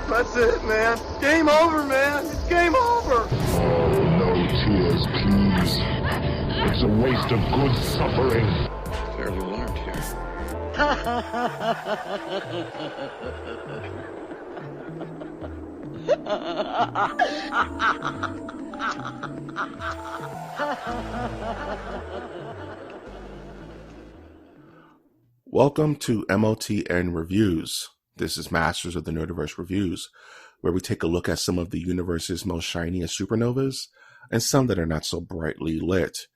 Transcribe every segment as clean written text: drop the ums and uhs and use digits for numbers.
That's it, man. Game over, man. It's game over. No tears, please. It's a waste of good suffering. Fairly learned here. Welcome to MOTN Reviews. This is Masters of the Nerdiverse Reviews, where we take a look at some of the universe's most shiniest supernovas and some that are not so brightly lit.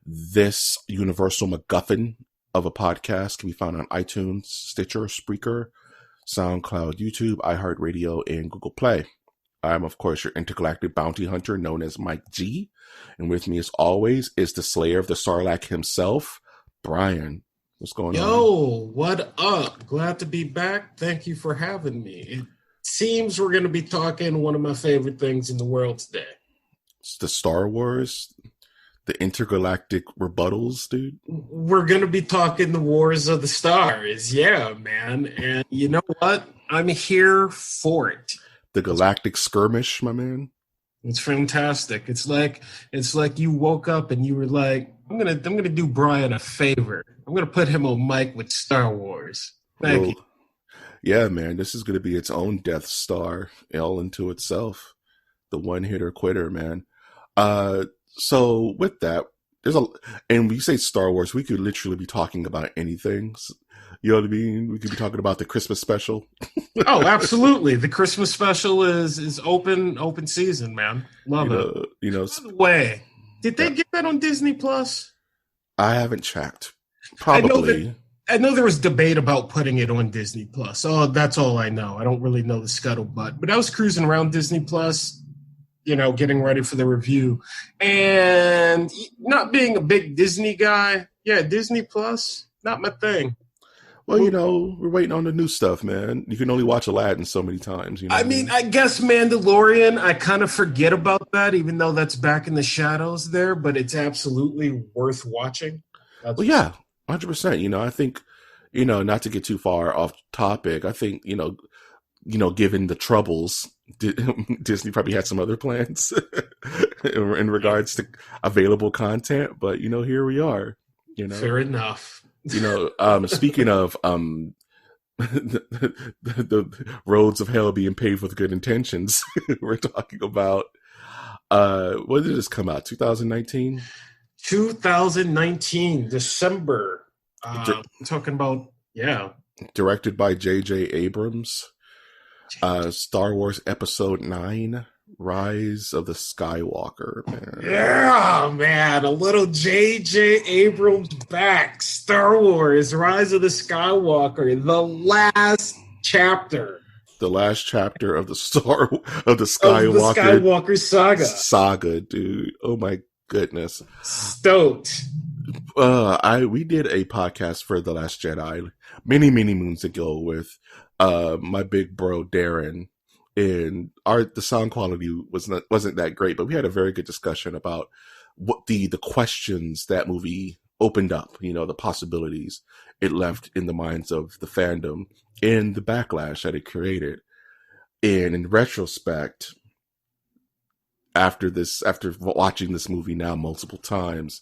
This universal MacGuffin of a podcast can be found on iTunes, Stitcher, Spreaker, SoundCloud, YouTube, iHeartRadio, and Google Play. I'm, of course, your intergalactic bounty hunter known as Mike G. And with me, as always, is the slayer of the Sarlacc himself, Brian. What's going on? Yo, what up? Glad to be back. Thank you for having me. It seems we're going to be talking one of my favorite things in the world today. It's the Star Wars, the intergalactic rebuttals, dude. We're going to be talking the Wars of the Stars. Yeah, man. And you know what? I'm here for it. The galactic skirmish, my man. It's fantastic. It's like you woke up and you were like, I'm gonna do Brian a favor. I'm gonna put him on mic with Star Wars. Thank you. Yeah, man, this is gonna be its own Death Star, all into itself. The one hitter quitter, man. So with that, and when you say Star Wars, we could literally be talking about anything. You know what I mean? We could be talking about the Christmas special. Oh, absolutely. The Christmas special is open season, man. Love it. You know. By the way, did they get that on Disney Plus? I haven't checked. Probably. I know there was debate about putting it on Disney Plus. Oh, that's all I know. I don't really know the scuttlebutt. But I was cruising around Disney Plus, getting ready for the review. And not being a big Disney guy, Disney Plus, not my thing. Well, we're waiting on the new stuff, man. You can only watch Aladdin so many times. I guess Mandalorian, I kind of forget about that, even though that's back in the shadows there, but it's absolutely worth watching. Well, yeah, 100%. I think, not to get too far off topic, I think, given the troubles, Disney probably had some other plans in regards to available content, but, here we are. Fair enough. Speaking of the roads of hell being paved with good intentions, we're talking about when did this come out? 2019? 2019, December. Talking about, Directed by J.J. Abrams. Star Wars Episode 9. Rise-of-the-Skywalker, man. Yeah, man. A little J.J. Abrams back. Star Wars, Rise of the Skywalker. The last chapter. The last chapter of the Skywalker saga. Saga, dude. Oh, my goodness. Stoked. We did a podcast for The Last Jedi many, many moons ago with my big bro, Darren. And the sound quality wasn't that great, but we had a very good discussion about what the questions that movie opened up, the possibilities it left in the minds of the fandom and the backlash that it created. And in retrospect, after watching this movie now multiple times,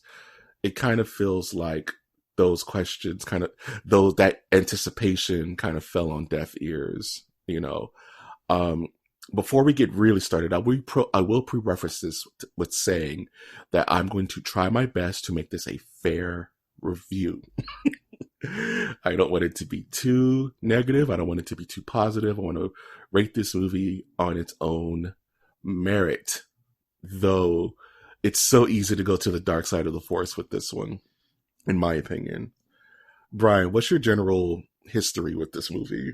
it kind of feels like those questions that anticipation kind of fell on deaf ears, Before we get really started, I will preface this with saying that I'm going to try my best to make this a fair review. I don't want it to be too negative. I don't want it to be too positive. I want to rate this movie on its own merit, though it's so easy to go to the dark side of the Force with this one, in my opinion. Brian, what's your general history with this movie?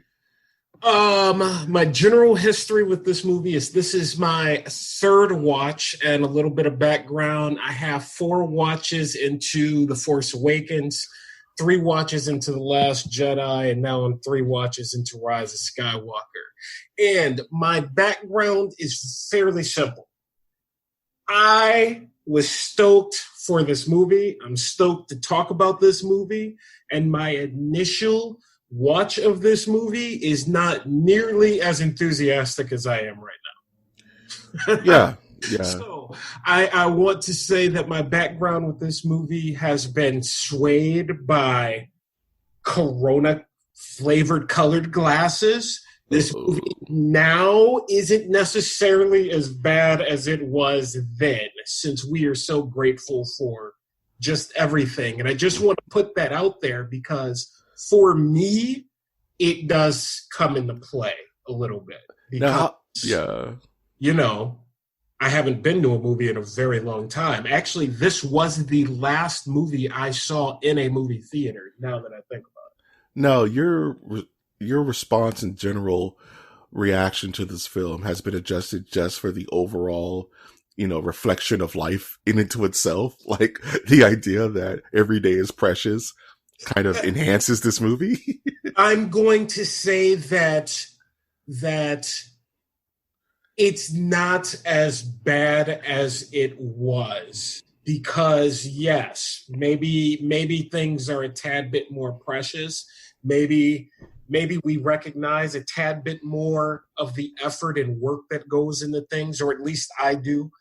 My general history with this movie is this is my third watch, and a little bit of background. I have 4 watches into The Force Awakens, 3 watches into The Last Jedi, and now I'm 3 watches into Rise of Skywalker. And my background is fairly simple. I was stoked for this movie. I'm stoked to talk about this movie. And my initial watch of this movie is not nearly as enthusiastic as I am right now. Yeah. Yeah. So I want to say that my background with this movie has been swayed by Corona flavored colored glasses. This movie now isn't necessarily as bad as it was then, since we are so grateful for just everything. And I just want to put that out there because for me, it does come into play a little bit. Because, you know, I haven't been to a movie in a very long time. Actually, this was the last movie I saw in a movie theater, now that I think about it. No, your response and general reaction to this film has been adjusted just for the overall, reflection of life in and to itself. Like the idea that every day is precious kind of enhances this movie. I'm going to say that it's not as bad as it was because yes, maybe things are a tad bit more precious. Maybe we recognize a tad bit more of the effort and work that goes into things, or at least I do.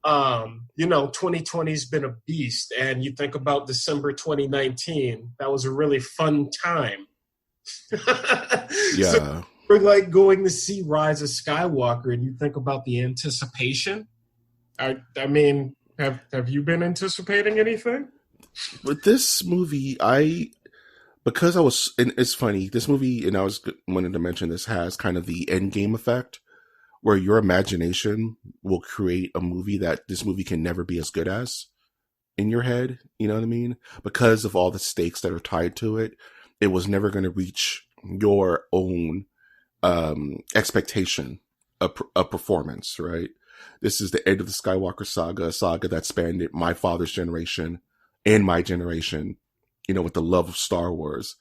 2020 has been a beast, and you think about December 2019, that was a really fun time. Yeah. So we're like going to see Rise of Skywalker, and you think about the anticipation. I mean, have you been anticipating anything? With this movie, because and it's funny, this movie, and I wanted to mention this, has kind of the end game effect where your imagination will create a movie that this movie can never be as good as in your head. You know what I mean? Because of all the stakes that are tied to it, it was never going to reach your own expectation of performance, right? This is the end of the Skywalker saga, a saga that spanned my father's generation and my generation, with the love of Star Wars.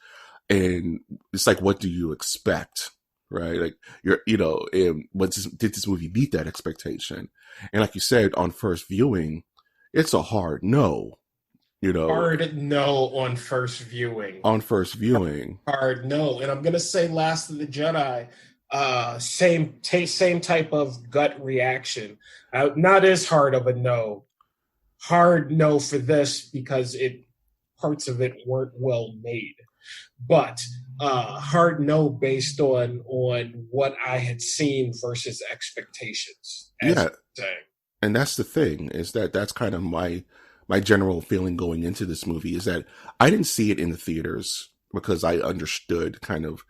And it's like, what do you expect? Right? Like and did this movie meet that expectation? And like you said, on first viewing, it's a hard no. Hard no on first viewing. Hard no. And I'm gonna say Last of the Jedi, same type of gut reaction. Not as hard of a no. Hard no for this because parts of it weren't well made. But hard no based on what I had seen versus expectations. And that's the thing, is that's kind of my general feeling going into this movie, is that I didn't see it in the theaters because I understood kind of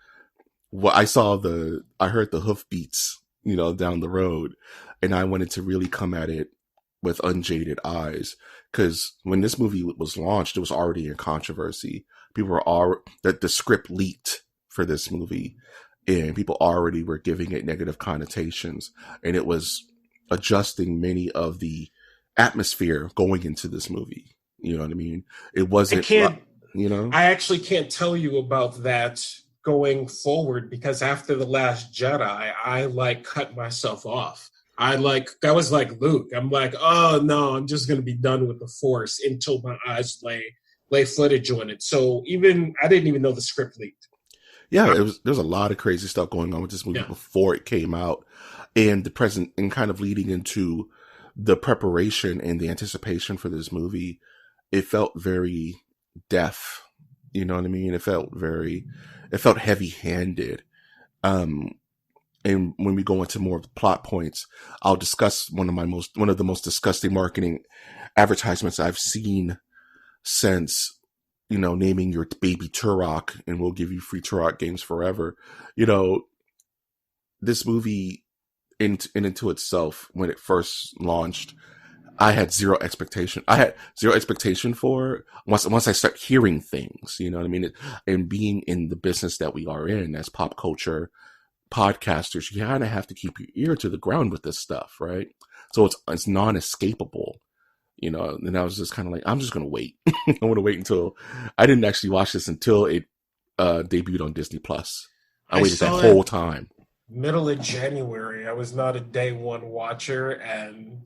what I saw. I heard the hoofbeats, down the road, and I wanted to really come at it with unjaded eyes. Because when this movie was launched, it was already in controversy. People were that the script leaked for this movie, and people already were giving it negative connotations, and it was adjusting many of the atmosphere going into this movie. You know what I mean? It wasn't. I actually can't tell you about that going forward because after The Last Jedi, I cut myself off. That was like Luke. I'm like, oh no, I'm just gonna be done with the Force until my eyes lay footage on it. So I didn't even know the script leaked. Yeah, there's a lot of crazy stuff going on with this movie before it came out, and the present, and kind of leading into the preparation and the anticipation for this movie. It felt very deaf. You know what I mean? It felt heavy-handed. And when we go into more of the plot points, I'll discuss one of the most disgusting marketing advertisements I've seen since, naming your baby Turok and we'll give you free Turok games forever. This movie into itself, when it first launched, I had zero expectation. I had zero expectation for once I start hearing things, you know what I mean? And being in the business that we are in as pop culture podcasters, you kind of have to keep your ear to the ground with this stuff, right? So it's non-escapable, and I was just kind of like, I'm just going to wait. I want to wait until I didn't actually watch this until it debuted on Disney Plus. I waited that whole time. Middle of January. I was not a day one watcher, and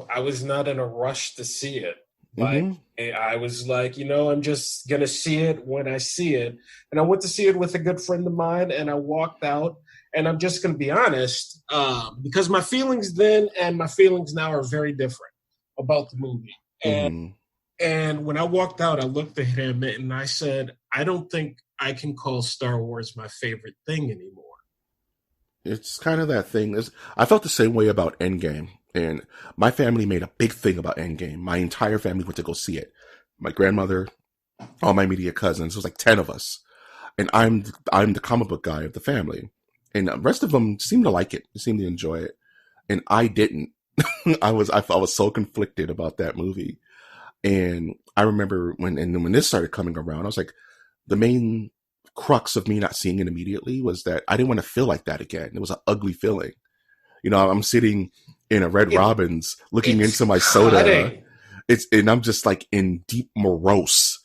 I was not in a rush to see it. Like, Mm-hmm. I was like, I'm just gonna see it when I see it. And I went to see it with a good friend of mine, and I walked out. And I'm just gonna be honest, because my feelings then and my feelings now are very different about the movie. Mm-hmm. And when I walked out, I looked at him and I said, I don't think I can call Star Wars my favorite thing anymore. It's kind of that thing. I felt the same way about Endgame, and my family made a big thing about Endgame. My entire family went to go see it. My grandmother, all my immediate cousins. It was like 10 of us, and I'm the comic book guy of the family, and the rest of them seemed to like it. They seemed to enjoy it, and I didn't. I was so conflicted about that movie, and I remember when this started coming around, I was like, the main crux of me not seeing it immediately was that I didn't want to feel like that again. It was an ugly feeling. I'm sitting in a Red Robin's looking into my soda. And I'm just like in deep morose.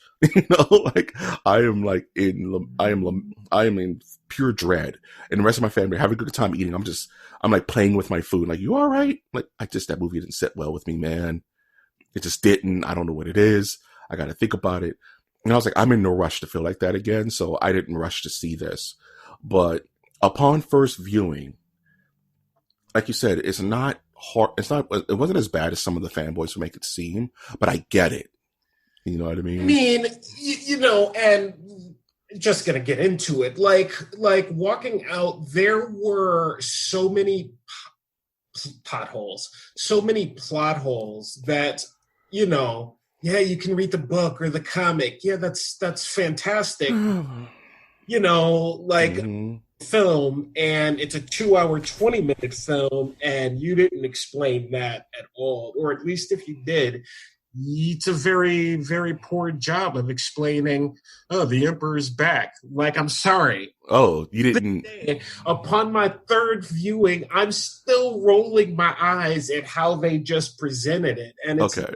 Like I am in pure dread. And the rest of my family having a good time eating. I'm like playing with my food. Like, you all right? Like, that movie didn't sit well with me, man. It just didn't. I don't know what it is. I got to think about it. And I was like, I'm in no rush to feel like that again. So I didn't rush to see this. But upon first viewing, like you said, it's not hard. It wasn't as bad as some of the fanboys who make it seem, but I get it. You know what I mean? I mean, and just gonna get into it. Like walking out, there were so many potholes, so many plot holes that, yeah, you can read the book or the comic. Yeah, that's fantastic. Mm-hmm. Film, and it's a 2-hour, 20-minute film, and you didn't explain that at all. Or at least if you did, it's a very, very poor job of explaining, oh, the Emperor's back. Like, I'm sorry. Oh, you didn't. Upon my third viewing, I'm still rolling my eyes at how they just presented it. And it's, okay.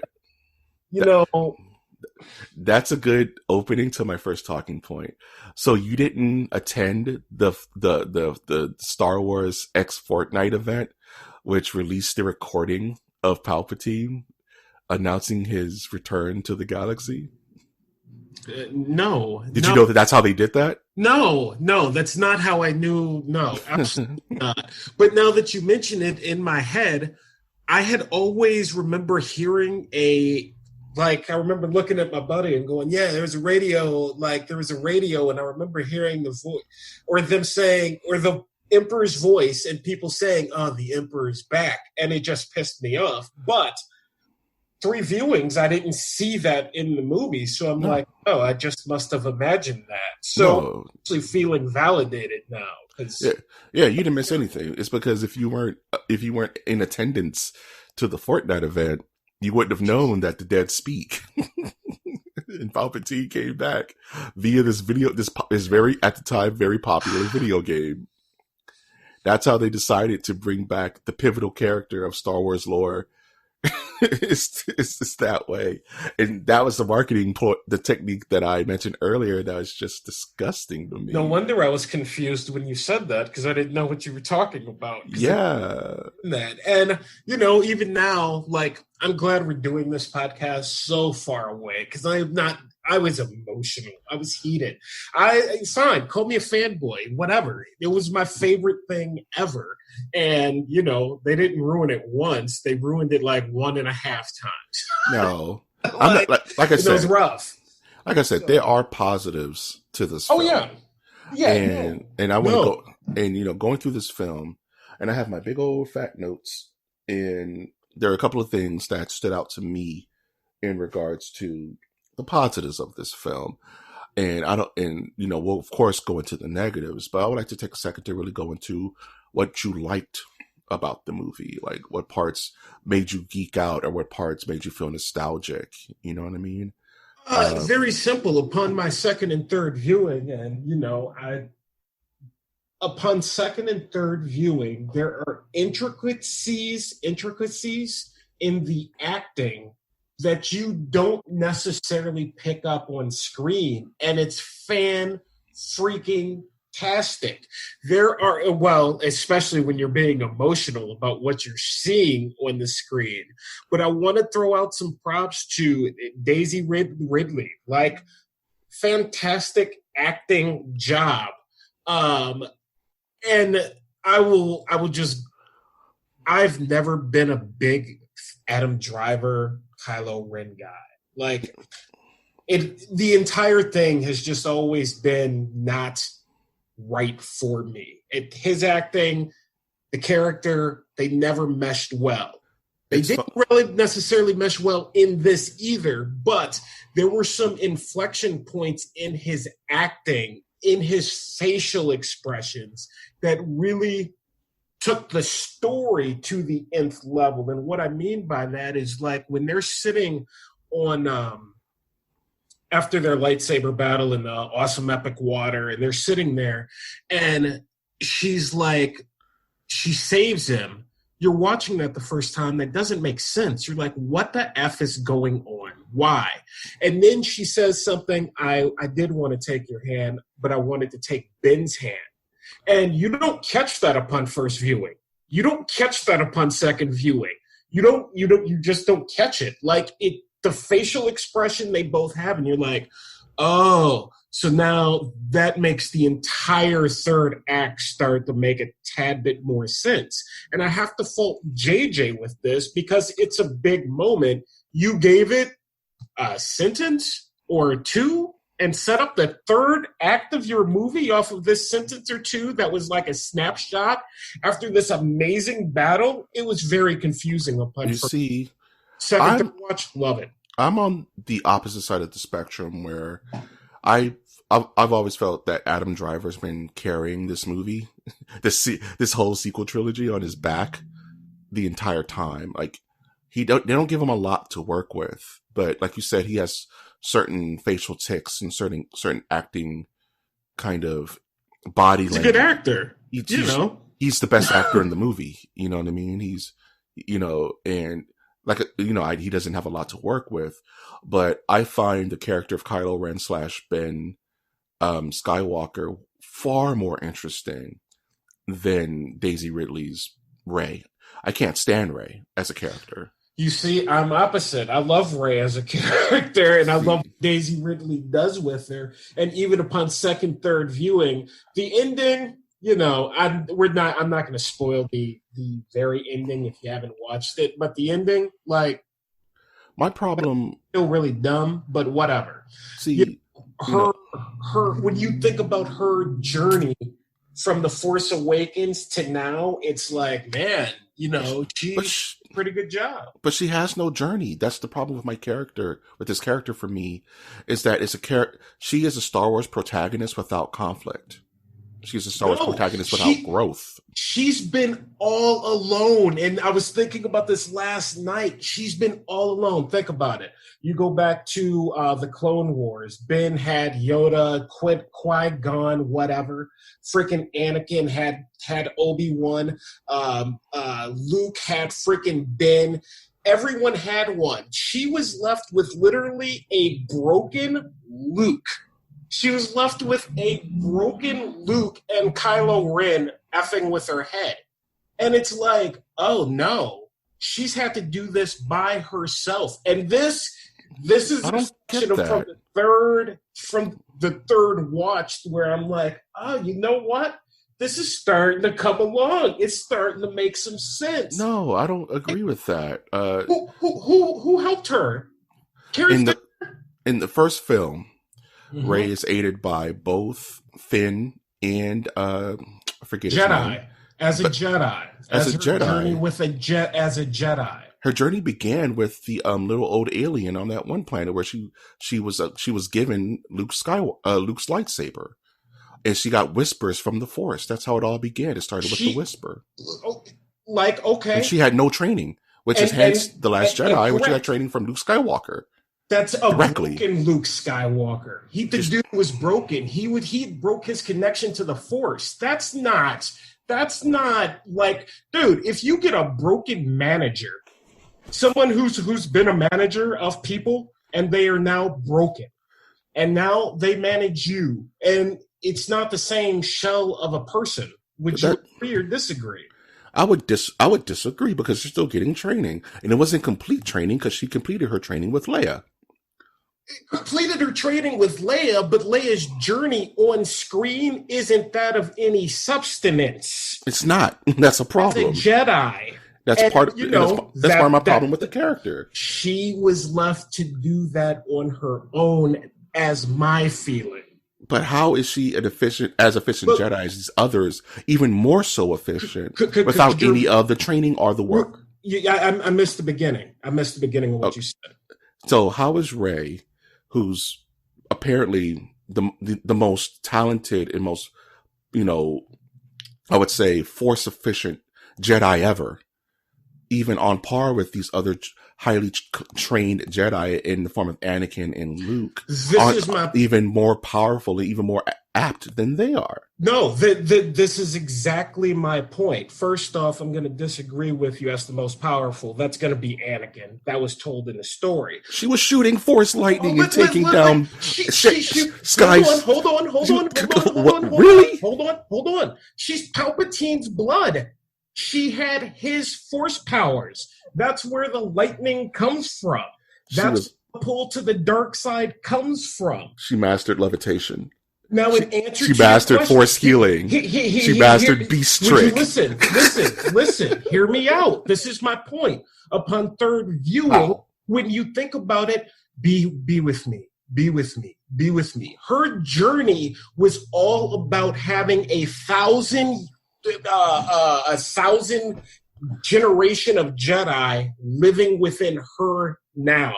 That's a good opening to my first talking point. So you didn't attend the Star Wars X Fortnite event, which released the recording of Palpatine announcing his return to the galaxy? No. Did you know that that's how they did that? No, that's not how I knew. No, absolutely not. But now that you mention it, in my head, I had always remember hearing I remember looking at my buddy and going, yeah, there was a radio, and I remember hearing the voice, or them saying, or the Emperor's voice, and people saying, oh, the Emperor's back, and it just pissed me off. But 3 viewings, I didn't see that in the movie, so I'm like, oh, I just must have imagined that. So I'm actually feeling validated now. Yeah, you didn't miss anything. It's because if you weren't in attendance to the Fortnite event, you wouldn't have known that the dead speak. And Palpatine came back via this very, at the time, very popular video game. That's how they decided to bring back the pivotal character of Star Wars lore. It's that way. And that was the marketing the technique that I mentioned earlier that was just disgusting to me. No wonder I was confused when you said that, because I didn't know what you were talking about. Yeah. And, even now, I'm glad we're doing this podcast so far away, because I was emotional. I was heated. Fine, call me a fanboy, whatever. It was my favorite thing ever. And, they didn't ruin it once. They ruined it 1.5 times. No. I'm not, like I said, it was rough. Like I said, there are positives to this film. Oh, yeah. Yeah. And I want to go, and, going through this film, and I have my big old fat notes, and there are a couple of things that stood out to me in regards to the positives of this film. And we'll of course go into the negatives, but I would like to take a second to really go into what you liked about the movie, like what parts made you geek out or what parts made you feel nostalgic. You know what I mean? Very simple. Upon my second and third viewing, and upon second and third viewing, there are intricacies in the acting that you don't necessarily pick up on screen, and it's fan freaking fantastic. There are, well, especially when you're being emotional about what you're seeing on the screen. But I want to throw out some props to Daisy Ridley. Like, fantastic acting job. And I've never been a big Adam Driver, Kylo Ren guy. Like, the entire thing has just always been not right for me. His acting, the character, they never meshed well. They didn't really necessarily mesh well in this either, but there were some inflection points in his acting, in his facial expressions, that really took the story to the nth level. And what I mean by that is, like, when they're sitting on after their lightsaber battle in the awesome epic water, and they're sitting there, and she's like, she saves him. You're watching that the first time, that doesn't make sense. You're like, what the F is going on? Why? And then she says something, I did want to take your hand, but I wanted to take Ben's hand. And you don't catch that upon first viewing. You don't catch that upon second viewing. You just don't catch it. Like, the facial expression they both have, and you're like, oh, so now that makes the entire third act start to make a tad bit more sense. And I have to fault JJ with this because it's a big moment. You gave it a sentence or two and set up the third act of your movie off of this sentence or two that was like a snapshot after this amazing battle. It was very confusing upon second watch. Love it. I'm on the opposite side of the spectrum where I've always felt that Adam Driver's been carrying this movie, this whole sequel trilogy on his back the entire time. Like, they don't give him a lot to work with, but like you said, he has certain facial tics and certain acting kind of body language. He's a good actor. He's the best actor in the movie. You know what I mean? He's, and like, he doesn't have a lot to work with, but I find the character of Kylo Ren / Ben Skywalker far more interesting than Daisy Ridley's Rey. I can't stand Rey as a character. You see, I'm opposite. I love Rey as a character, and I love what Daisy Ridley does with her. And even upon second, third viewing, the ending, I'm not going to spoil the very ending if you haven't watched it, but the ending, like, my problem, still really dumb, but whatever. See, her when you think about her journey from The Force Awakens to now, it's like, man, she's a pretty good job. But she has no journey. That's the problem with this character for me, is that she is a Star Wars protagonist without conflict. She's a Star Wars protagonist without growth. She's been all alone. And I was thinking about this last night. She's been all alone. Think about it. You go back to the Clone Wars. Ben had Yoda, Qui-Gon, whatever. Freaking Anakin had Obi-Wan. Luke had freaking Ben. Everyone had one. She was left with literally a broken Luke. She was left with a broken Luke and Kylo Ren effing with her head. And it's like, oh no, she's had to do this by herself. And this is a section from the third watch where I'm like, oh, you know what? This is starting to come along. It's starting to make some sense. No, I don't agree with that. Who helped her? In the first film, mm-hmm. Rey is aided by both Finn and I forget his Jedi. name. As a Jedi. As a Jedi. Journey as a Jedi. Her journey began with the little old alien on that one planet where she was given Luke's lightsaber, and she got whispers from the Force. That's how it all began. It started with the whisper. Okay. And she had no training, which is hence The Last Jedi, which she had training from Luke Skywalker. That's a broken Luke Skywalker. The dude was broken. He broke his connection to the Force. That's not like, dude, if you get a broken manager, someone who's been a manager of people and they are now broken, and now they manage you, and it's not the same shell of a person. Would you agree or disagree? I would disagree because she's still getting training, and it wasn't complete training because she completed her training with Leia. Completed her training with Leia, but Leia's journey on screen isn't that of any substance. It's not. That's a problem. As a Jedi. That's part of my problem with the character. She was left to do that on her own, as my feeling. But how is she as efficient Jedi as these others, even more so efficient, without any of the training or the work? I missed the beginning. I missed the beginning of what you said. So how is Rey, who's apparently the most talented and most, I would say, force efficient Jedi ever, even on par with these other highly trained Jedi in the form of Anakin and Luke, even more powerful and even more apt than they are? No, this is exactly my point. First off, I'm going to disagree with you as the most powerful. That's going to be Anakin. That was told in the story. She was shooting force lightning and taking down skies. Hold on. Really? Hold on. She's Palpatine's blood. She had his force powers. That's where the lightning comes from. That's where the pull to the dark side comes from. She mastered levitation. Now, in answer she to mastered question, force healing. She mastered beast trick. Listen. Hear me out. This is my point. Upon third viewing, when you think about it, be with me. Be with me. Her journey was all about having a thousand generation of Jedi living within her now.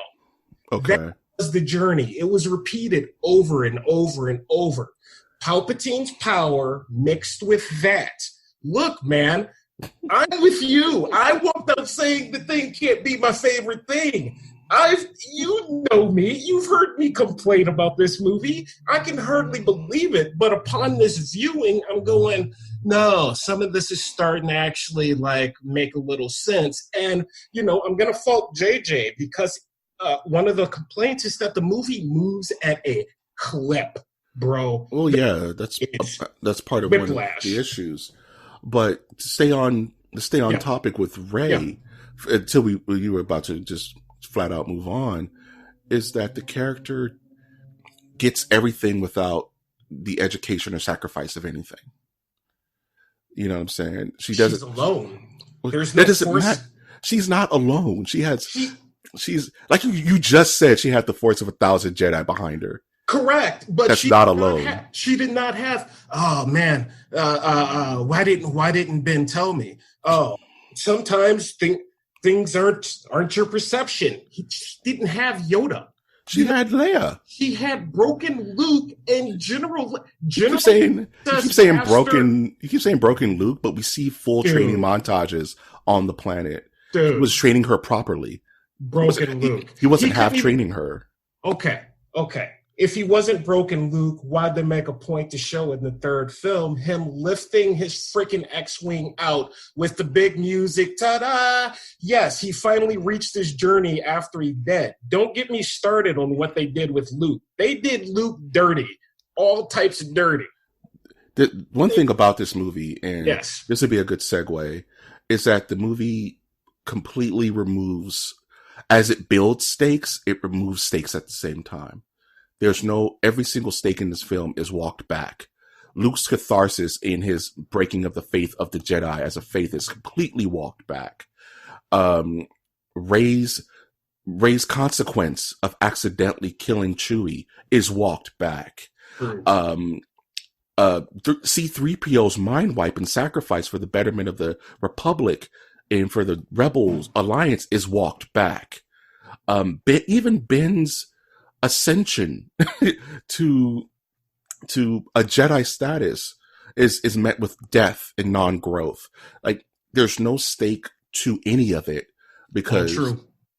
Okay. That was the journey. It was repeated over and over and over. Palpatine's power mixed with that. Look, man, I'm with you. I walked out saying the thing can't be my favorite thing. You know me. You've heard me complain about this movie. I can hardly believe it. But upon this viewing, I'm going, no, some of this is starting to actually make a little sense. And, I'm going to fault JJ because one of the complaints is that the movie moves at a clip, bro. Well, yeah, that's part of one of the issues. But to stay on topic with Rey, until you were about to just flat out move on, is that the character gets everything without the education or sacrifice of anything. You know what I'm saying? She's alone. There's no that doesn't matter. She's not alone. She's like you just said, she had the force of 1,000 Jedi behind her. Correct, but that's not alone. She did not have. Oh man, why didn't Ben tell me? Oh, sometimes things aren't your perception. She didn't have Yoda. She had Leia. She had broken Luke and General. You keep saying broken Luke, but we see full training montages on the planet. Dude. He was training her properly. Broken Luke. He wasn't training her. Okay. If he wasn't broken Luke, why'd they make a point to show in the third film him lifting his freaking X-Wing out with the big music? Ta-da! Yes, he finally reached his journey after he dead. Don't get me started on what they did with Luke. They did Luke dirty. All types of dirty. The one thing about this movie, and yes, this would be a good segue, is that the movie completely removes, as it builds stakes, it removes stakes at the same time. Every single stake in this film is walked back. Luke's catharsis in his breaking of the faith of the Jedi as a faith is completely walked back. Rey's consequence of accidentally killing Chewie is walked back. C-3PO's mind wipe and sacrifice for the betterment of the Republic and for the Rebels Alliance is walked back. Even Ben's ascension to a Jedi status is met with death and non-growth. Like, there's no stake to any of it because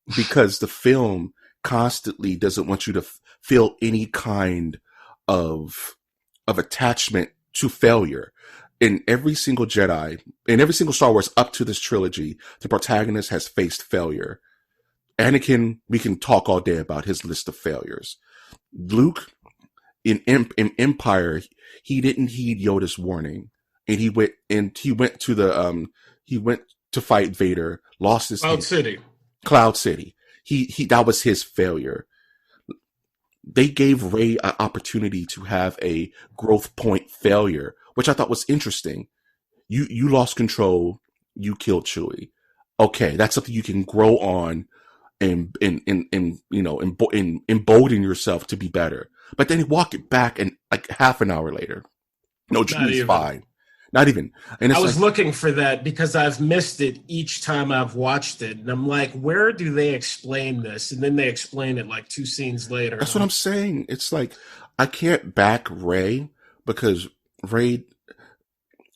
the film constantly doesn't want you to feel any kind of attachment to failure. In every single Jedi, in every single Star Wars up to this trilogy, the protagonist has faced failure. Anakin, we can talk all day about his list of failures. Luke, in Empire, he didn't heed Yoda's warning, and he went to fight Vader, lost his Cloud City. He that was his failure. They gave Rey an opportunity to have a growth point failure, which I thought was interesting. You lost control, you killed Chewie. Okay, that's something you can grow on and embolden yourself to be better. But then you walk it back, and like half an hour later, no, Chewie's fine. Not even. And I was looking for that because I've missed it each time I've watched it. And I'm like, where do they explain this? And then they explain it like 2 scenes later. That's what I'm saying. It's like, I can't back Rey because Rey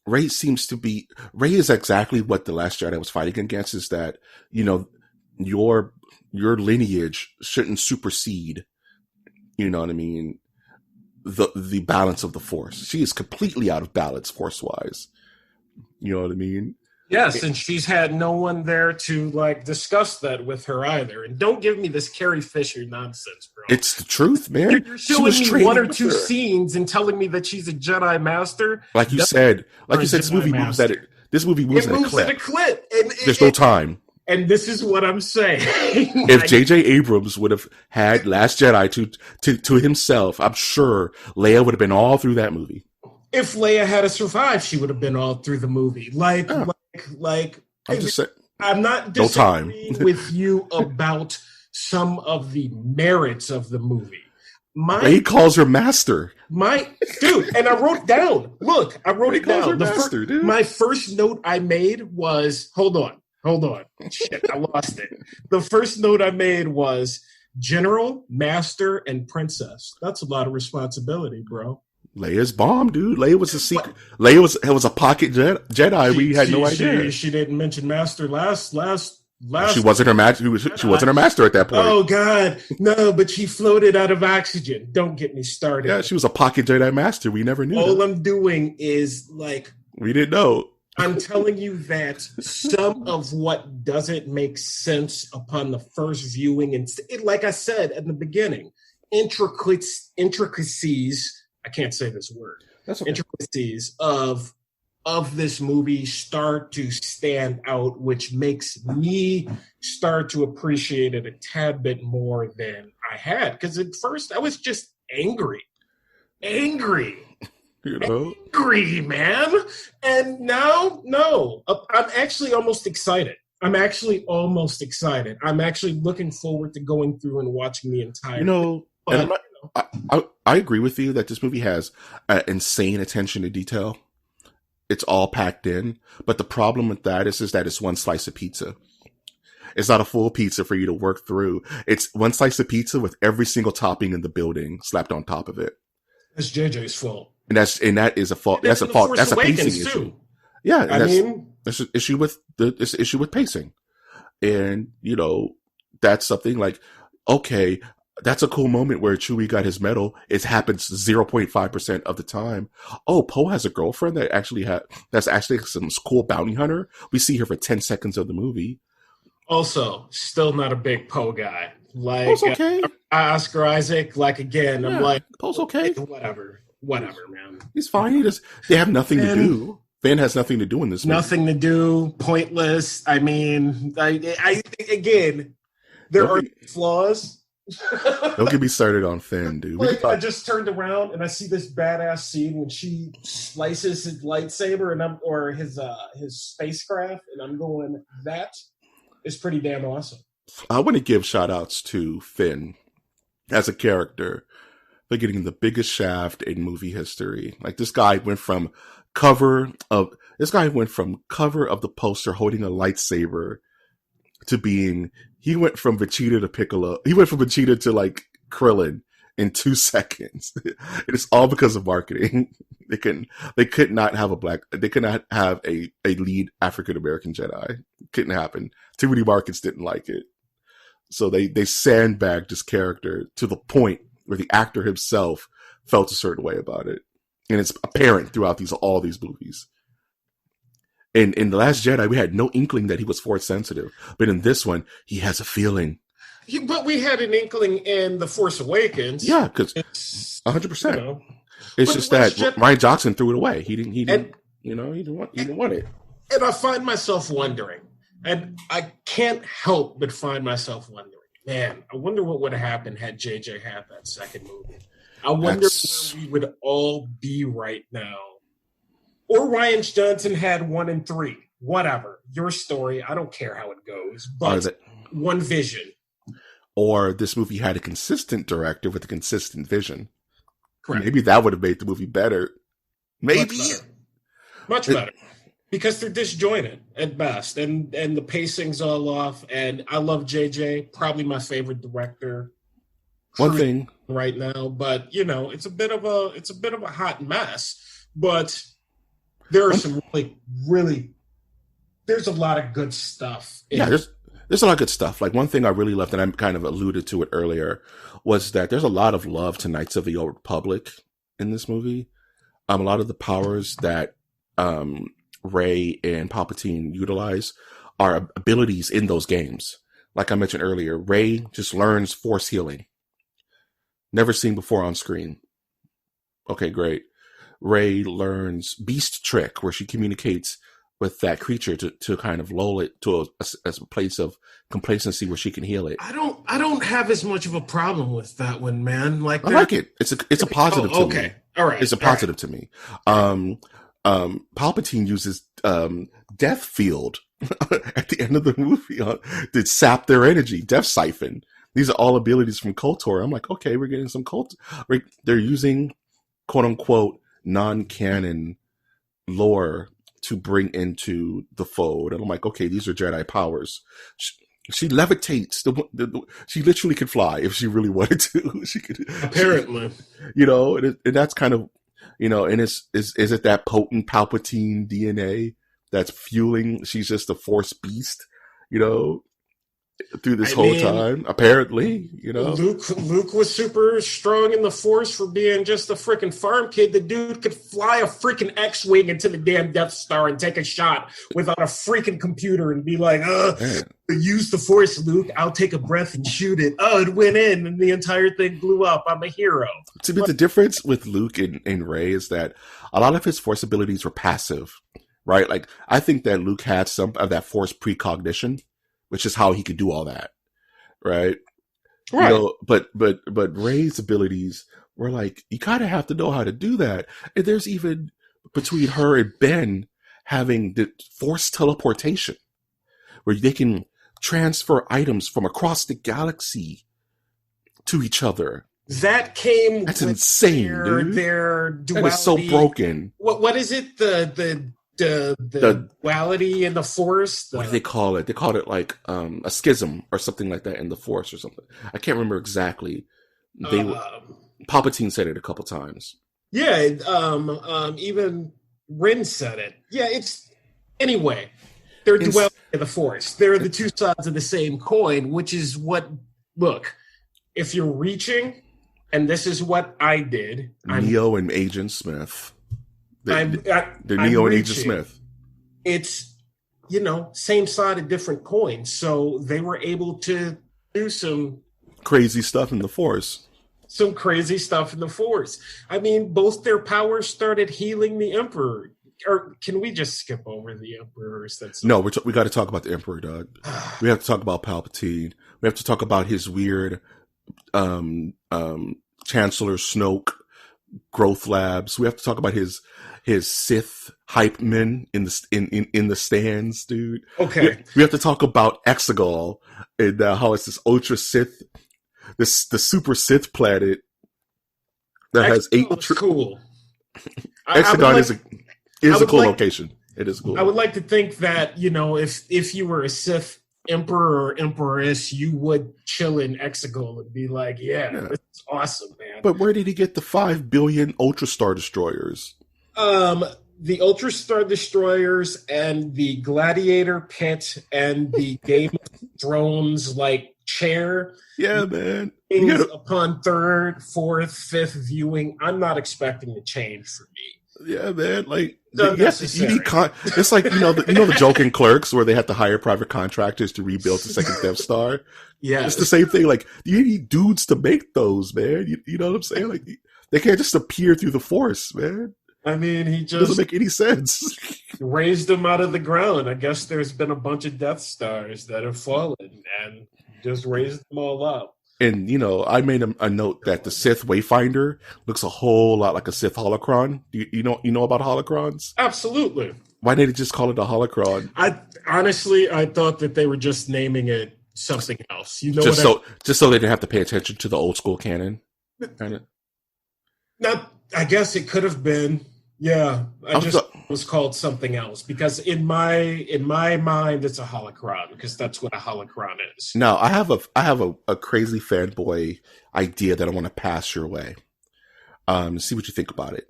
is exactly what The Last Jedi was fighting against, is that, your lineage shouldn't supersede, you know what I mean, the balance of the Force. She is completely out of balance Force-wise. You know what I mean? Yes, and she's had no one there to like discuss that with her either. And don't give me this Carrie Fisher nonsense, bro. It's the truth, man. You're showing me 1 or 2 scenes and telling me that she's a Jedi Master. Like you said, this movie moves at a clip. There's no time. And this is what I'm saying. If J.J. Abrams would have had Last Jedi to himself, I'm sure Leia would have been all through that movie. If Leia had survived, she would have been all through the movie. I'm just saying, I'm not disagreeing with you about some of the merits of the movie. He calls her master. Dude, and I wrote it down. Look, I wrote it down. Dude. My first note I made was, hold on. Shit, I lost it. The first note I made was General, Master, and Princess. That's a lot of responsibility, bro. Leia's bomb, dude. Leia was a secret. Leia was a pocket Jedi. We had no idea. She didn't mention Master last. She wasn't her master. She wasn't her master at that point. Oh God, no! But she floated out of oxygen. Don't get me started. Yeah, she was a pocket Jedi master. We never knew. All I'm doing is like, we didn't know. I'm telling you that some of what doesn't make sense upon the first viewing, and like I said at the beginning, intricacies. I can't say this word. That's okay. Intricacies of this movie start to stand out, which makes me start to appreciate it a tad bit more than I had. Because at first I was just angry. Angry, man. And now, no. I'm actually almost excited. I'm actually looking forward to going through and watching the entire I agree with you that this movie has insane attention to detail. It's all packed in. But the problem with that is that it's one slice of pizza. It's not a full pizza for you to work through. It's one slice of pizza with every single topping in the building slapped on top of it. That's JJ's fault. And that is a fault. That's a fault. That's a pacing issue. Yeah, that's an issue with pacing. And that's something like, okay, that's a cool moment where Chewie got his medal. It happens 0.5% of the time. Oh, Poe has a girlfriend that's actually some cool bounty hunter. We see her for 10 seconds of the movie. Also, still not a big Poe guy. Like Poe's okay. Oscar Isaac. Like again, I'm like, Poe's okay. Whatever, man. He's fine. They have nothing to do. Finn has nothing to do in this movie. Nothing to do. Pointless. I mean, I again, there are flaws. Don't get me started on Finn, dude. Like, I just turned around and I see this badass scene when she slices his lightsaber or his spacecraft, and I'm going, that is pretty damn awesome. I want to give shout outs to Finn as a character for getting the biggest shaft in movie history. Like, this guy went from cover of the poster holding a lightsaber to he went from Vegeta to Piccolo. He went from Vegeta to like Krillin in 2 seconds. It's all because of marketing. They could not have a lead African American Jedi. Couldn't happen. Too many markets didn't like it. So they sandbagged this character to the point where the actor himself felt a certain way about it. And it's apparent throughout all these movies. In The Last Jedi, we had no inkling that he was force sensitive. But in this one, he has a feeling. But we had an inkling in The Force Awakens. Yeah, because It's 100%. You know, It's but just let's that Ryan Johnson threw it away. He didn't. He didn't want it. And I find myself wondering, and I can't help but find myself wondering, man, I wonder what would have happened had JJ had that second movie. I wonder where we would all be right now. Or Ryan Johnson had 1 and 3. Whatever. Your story. I don't care how it goes. But one vision. Or this movie had a consistent director with a consistent vision. Correct. Maybe that would have made the movie better. Maybe. Much better. Because they're disjointed at best. And the pacing's all off. And I love JJ. Probably my favorite director. One thing right now. But, it's a bit of a hot mess. But there are some really, there's a lot of good stuff. There's a lot of good stuff. Like one thing I really loved, and I kind of alluded to it earlier, was that there's a lot of love to Knights of the Old Republic in this movie. A lot of the powers that Rey and Palpatine utilize are abilities in those games. Like I mentioned earlier, Rey just learns force healing. Never seen before on screen. Okay, great. Rey learns Beast Trick, where she communicates with that creature to kind of lull it to a place of complacency where she can heal it. I don't have as much of a problem with that one, man. Like I like it. It's a positive to me. Okay. All right. It's a positive to me. Palpatine uses Death Field at the end of the movie to sap their energy. Death Siphon. These are all abilities from KOTOR. I'm like, okay, we're getting some they're using quote unquote non-canon lore to bring into the fold. And I'm like, okay, these are Jedi powers. She levitates. She literally could fly if she really wanted to. She could. Apparently. And that's kind of, and is it that potent Palpatine DNA that's fueling? She's just a Force beast, through this whole time, apparently, Luke was super strong in the Force for being just a freaking farm kid. The dude could fly a freaking X-Wing into the damn Death Star and take a shot without a freaking computer and be like, use the Force, Luke. I'll take a breath and shoot it. Oh, it went in and the entire thing blew up. I'm a hero. To me, the difference with Luke and Rey is that a lot of his Force abilities were passive, right? Like, I think that Luke had some of that Force precognition, which is how he could do all that, right? Right. But Rey's abilities were like, you kind of have to know how to do that. And there's even between her and Ben having the Force teleportation, where they can transfer items from across the galaxy to each other. That came. That's insane, dude. Their duality. That is so broken. What is it? The duality in the Force. What do they call it? They called it like a schism or something like that in the Force or something. I can't remember exactly. Palpatine said it a couple times. Yeah, even Rin said it. Yeah, anyway. They're duality in the Force. They're the two sides of the same coin, which is look, if you're reaching, and this is what I did. Neo and Agent Smith. The Neo and Agent Smith. It's, same side of different coins. So they were able to do some crazy stuff in the Force. I mean, both their powers started healing the Emperor. Or can we just skip over the Emperor? No, we got to talk about the Emperor, Doug. We have to talk about Palpatine. We have to talk about his weird Chancellor Snoke growth labs. We have to talk about his Sith hype men in the stands, dude. Okay. We have to talk about Exegol and how it's this ultra Sith, the super Sith planet that has 8. Cool. Exegol is a cool location. It is cool. I would like to think that if you were a Sith Emperor or Empress, you would chill in Exegol and be like, yeah, this is awesome, man. But where did he get the 5 billion Ultra Star Destroyers? The Ultra Star Destroyers and the Gladiator Pit and the Game of Thrones chair. Yeah, man. Upon 3rd, 4th, 5th viewing, I'm not expecting to change for me. Yeah, man. Like, Unnecessary. you need it's like, the joke in Clerks where they have to hire private contractors to rebuild the second Death Star. Yeah, It's the same thing. Like, you need dudes to make those, man. You know what I'm saying? Like, they can't just appear through the Force, man. I mean, he It doesn't just make any sense. raised them out of the ground. I guess there's been a bunch of Death Stars that have fallen and just raised them all up. And, I made a note that the Sith Wayfinder looks a whole lot like a Sith holocron. You know about holocrons? Absolutely. Why didn't they just call it a holocron? I thought that they were just naming it something else. Just so they didn't have to pay attention to the old school canon. Kind of. I guess it could have been. Yeah, it was called something else because in my mind it's a holocron because that's what a holocron is. Now I have a crazy fanboy idea that I want to pass your way. See what you think about it.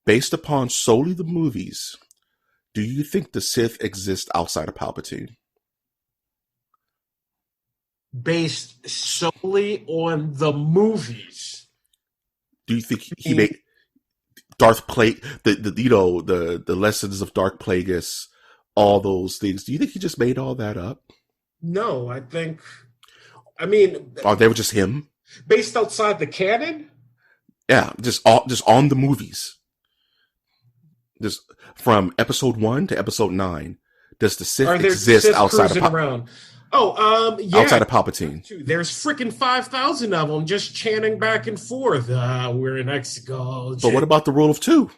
Based upon solely the movies, do you think the Sith exist outside of Palpatine? Based solely on the movies, do you think he made Darth Plague, the lessons of Darth Plagueis, all those things? Do you think he just made all that up? No, they were just him? Based outside the canon? Yeah, just on the movies. Just from episode 1 to episode 9. Does the Sith exist Sith outside of Palpatine? Yeah. Outside of Palpatine. There's freaking 5,000 of them just chanting back and forth. We're in Exegol. But what about the rule of 2?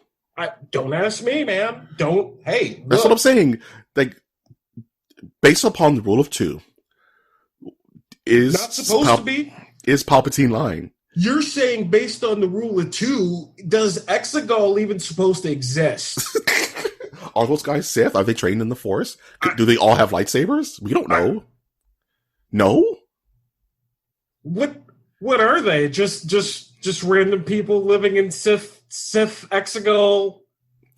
Don't ask me, man. Hey. That's what I'm saying. Like, based upon the rule of 2, is not supposed to be? Is Palpatine lying? You're saying based on the rule of 2, does Exegol even supposed to exist? Are those guys Sith? Are they trained in the Force? Do they all have lightsabers? We don't know. No? What are they? Just random people living in Sith Exegol?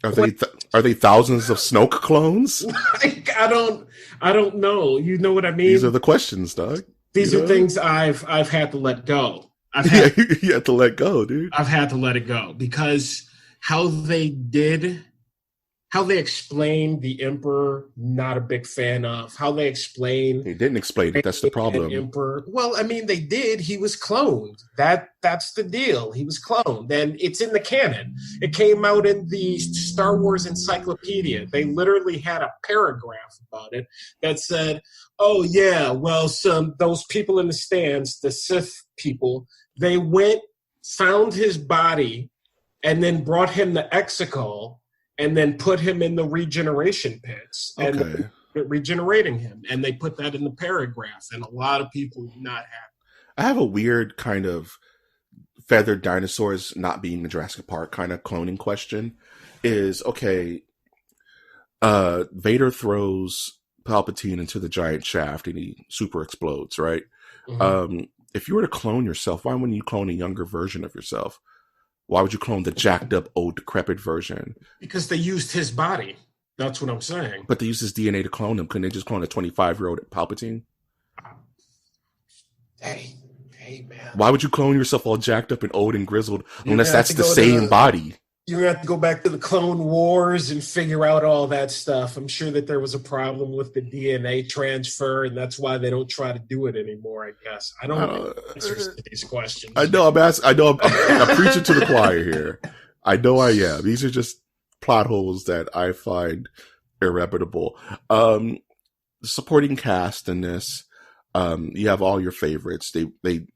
Are they thousands of Snoke clones? I don't know. You know what I mean? These are the questions, Doug. These are things I've had to let go. You had to let go, dude. I've had to let it go because how they explained the Emperor, not a big fan of. How they explained... They didn't explain it. That's the problem. Emperor. Well, they did. He was cloned. That's the deal. He was cloned. And it's in the canon. It came out in the Star Wars Encyclopedia. They literally had a paragraph about it that said, oh, yeah, well, those people in the stands, the Sith people, they went, found his body, and then brought him to Exegol, and then put him in the regeneration pits and regenerating him. And they put that in the paragraph. And a lot of people are not happy. I have a weird kind of feathered dinosaurs not being in Jurassic Park kind of cloning question is, Vader throws Palpatine into the giant shaft and he super explodes, right? Mm-hmm. If you were to clone yourself, why wouldn't you clone a younger version of yourself? Why would you clone the jacked up, old, decrepit version? Because they used his body. That's what I'm saying. But they used his DNA to clone him. Couldn't they just clone a 25-year-old Palpatine? Hey, man. Why would you clone yourself all jacked up and old and grizzled unless that's the same body? You're going to have to go back to the Clone Wars and figure out all that stuff. I'm sure that there was a problem with the DNA transfer, and that's why they don't try to do it anymore, I guess. I don't know answers to these questions. I'm preaching to the choir here. I know I am. These are just plot holes that I find irreparable. Supporting cast in this, you have all your favorites. Billy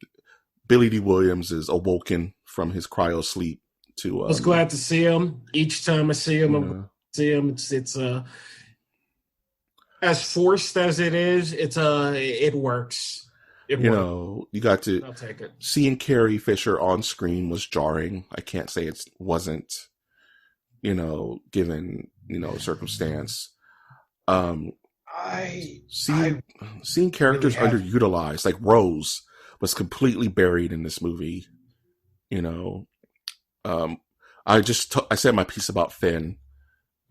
D. Williams is awoken from his cryo sleep. I was glad to see him. Each time I see him, It's as forced as it is. It works. You got to. I'll take it. Seeing Carrie Fisher on screen was jarring. I can't say it wasn't. Given circumstance. Seeing characters really underutilized, like Rose, was completely buried in this movie. I said my piece about Finn.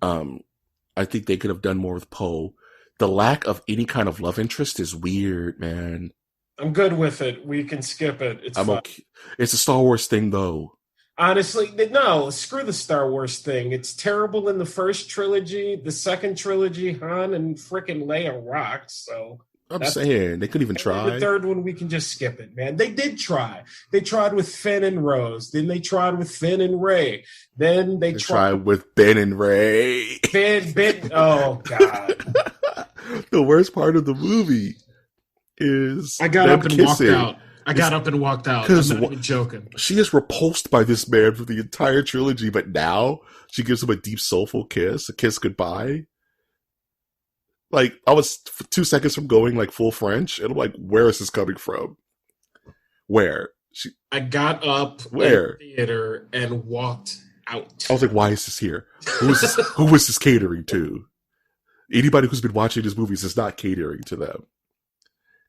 I think they could have done more with Poe. The lack of any kind of love interest is weird, man. I'm good with it. We can skip it. It's fine. Okay. It's a Star Wars thing, though. Honestly, no, screw the Star Wars thing. It's terrible in the first trilogy. The second trilogy, Han and frickin' Leia rocked. So I'm that's saying they couldn't even the try. third one. We can just skip it, man. They did try. They tried with Finn and Rose. Then they tried with Finn and Rey. Then they tried with Ben and Ray. Ben. Oh God. The worst part of the movie is I got them up and kissing. walked out. I got up and walked out. I'm not even joking. She is repulsed by this man for the entire trilogy, but now she gives him a deep, soulful kiss, a kiss goodbye. Like, I was 2 seconds from going like full French, and I'm like, where is this coming from? Where? I got up where? in the theater and walked out. I was like, why is this here? Who is this catering to? Anybody who's been watching these movies is not catering to them.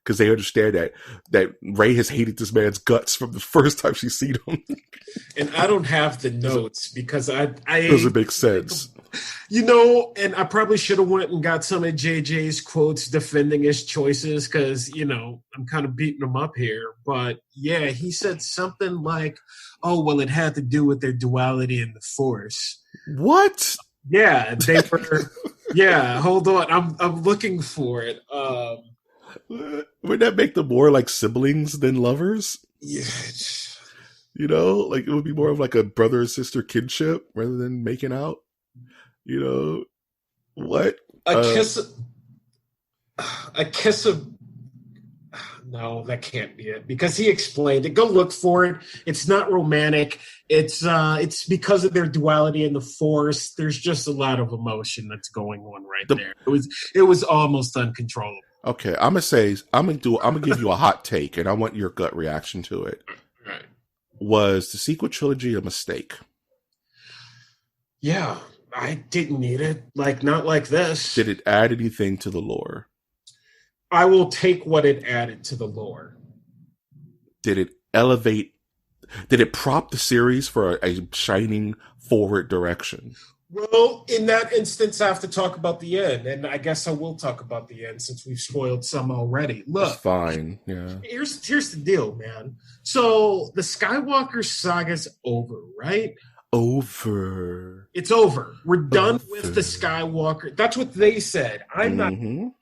Because they understand that Ray has hated this man's guts from the first time she's seen him. And I don't have the notes because I doesn't make sense. You know, and I probably should have went and got some of JJ's quotes defending his choices because, you know, I'm kind of beating him up here. But yeah, he said something like, oh, well, it had to do with their duality in the Force. What? Yeah, they were. Yeah, hold on. I'm looking for it. Would that make them more like siblings than lovers? Yeah. You know, like it would be more of like a brother and sister kinship rather than making out. You know, what? A kiss of. No, that can't be it because he explained it. Go look for it. It's not romantic. It's because of their duality in the Force. There's just a lot of emotion that's going on there. It was almost uncontrollable. Okay, I'm gonna give you a hot take, and I want your gut reaction to it. Right. Was the sequel trilogy a mistake? Yeah, I didn't need it. Like, not like this. Did it add anything to the lore? I will take what it added to the lore. Did it elevate? Did it prop the series for a shining forward direction? Well, in that instance, I have to talk about the end, and I guess I will talk about the end since we've spoiled some already. Look, that's fine. Yeah. Here's the deal, man. So the Skywalker saga's over, right? Over. It's over. We're done with the Skywalker. That's what they said. I'm not.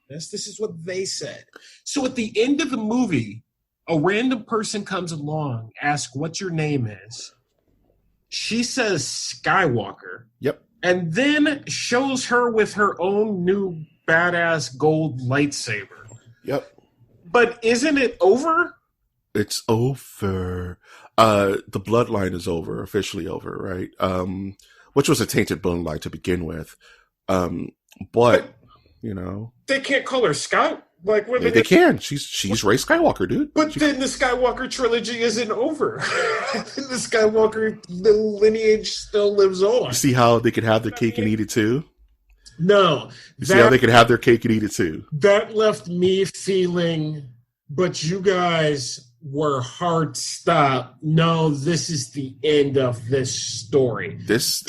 This is what they said. So at the end of the movie, a random person comes along, asks what your name is. She says Skywalker. Yep. And then shows her with her own new badass gold lightsaber. Yep. But isn't it over? It's over. The bloodline is over, officially over, right? Which was a tainted bloodline to begin with. But you know, they can't call her Sky. Like, yeah, they can. She's Rey Skywalker, dude. But then the Skywalker trilogy isn't over. The Skywalker lineage still lives on. You see how they could have their cake and eat it too? No. You see how they could have their cake and eat it too? That left me feeling, but you guys were hard stop. No, this is the end of this story. This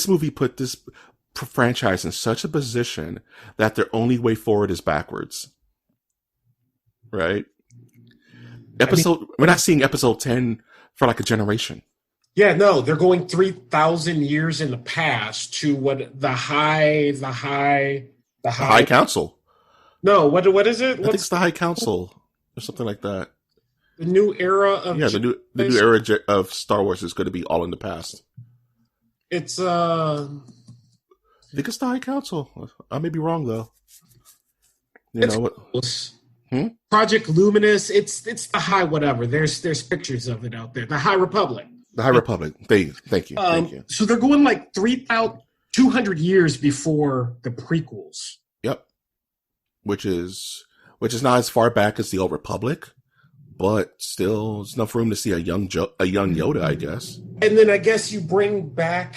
movie put this franchise in such a position that their only way forward is backwards. Right? We're not seeing episode 10 for like a generation. Yeah, no, they're going 3,000 years in the past to what the High Council. No, what is it? I think it's the High Council or something like that. The new era of the new era of Star Wars is going to be all in the past. It's I think it's the High Council. I may be wrong though. You know what? Project Luminous. It's the High whatever. There's pictures of it out there. The High Republic. The High Republic. Thank you. So they're going like 3,200 years before the prequels. Yep. Which is not as far back as the Old Republic, but still, there's enough room to see a young Yoda, I guess. And then I guess you bring back,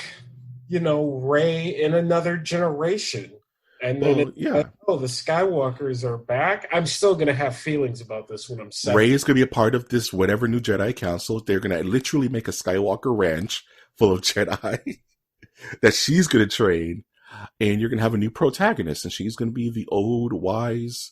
Rey in another generation. And then the Skywalkers are back. I'm still going to have feelings about this when I'm 7. Rey is going to be a part of this whatever new Jedi Council. They're going to literally make a Skywalker ranch full of Jedi that she's going to train. And you're going to have a new protagonist. And she's going to be the old, wise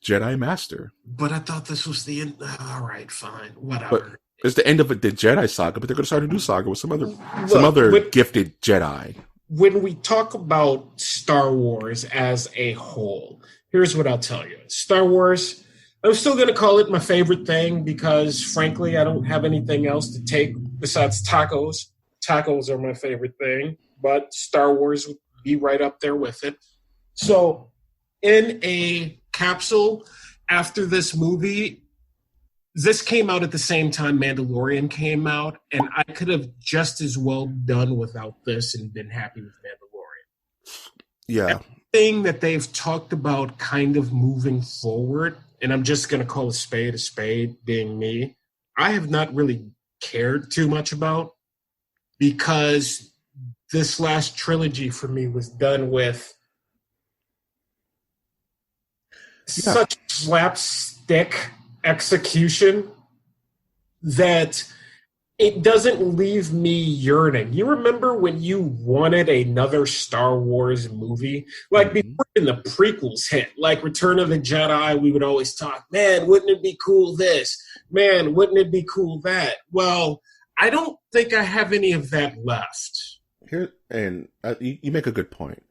Jedi Master. But I thought this was the end. All right, fine. Whatever. It's the end of the Jedi saga, but they're going to start a new saga with some other gifted Jedi. When we talk about Star Wars as a whole, here's what I'll tell you. Star Wars, I'm still going to call it my favorite thing because, frankly, I don't have anything else to take besides tacos. Tacos are my favorite thing, but Star Wars would be right up there with it. So, in a capsule after this movie, this came out at the same time Mandalorian came out, and I could have just as well done without this and been happy with Mandalorian. Yeah. Everything that they've talked about kind of moving forward, and I'm just going to call a spade being me, I have not really cared too much about, because this last trilogy for me was done with such slapstick execution that it doesn't leave me yearning. You remember when you wanted another Star Wars movie? Like before in the prequels hit, like Return of the Jedi, we would always talk, man, wouldn't it be cool this? Man, wouldn't it be cool that? Well, I don't think I have any of that left. Here, and you make a good point.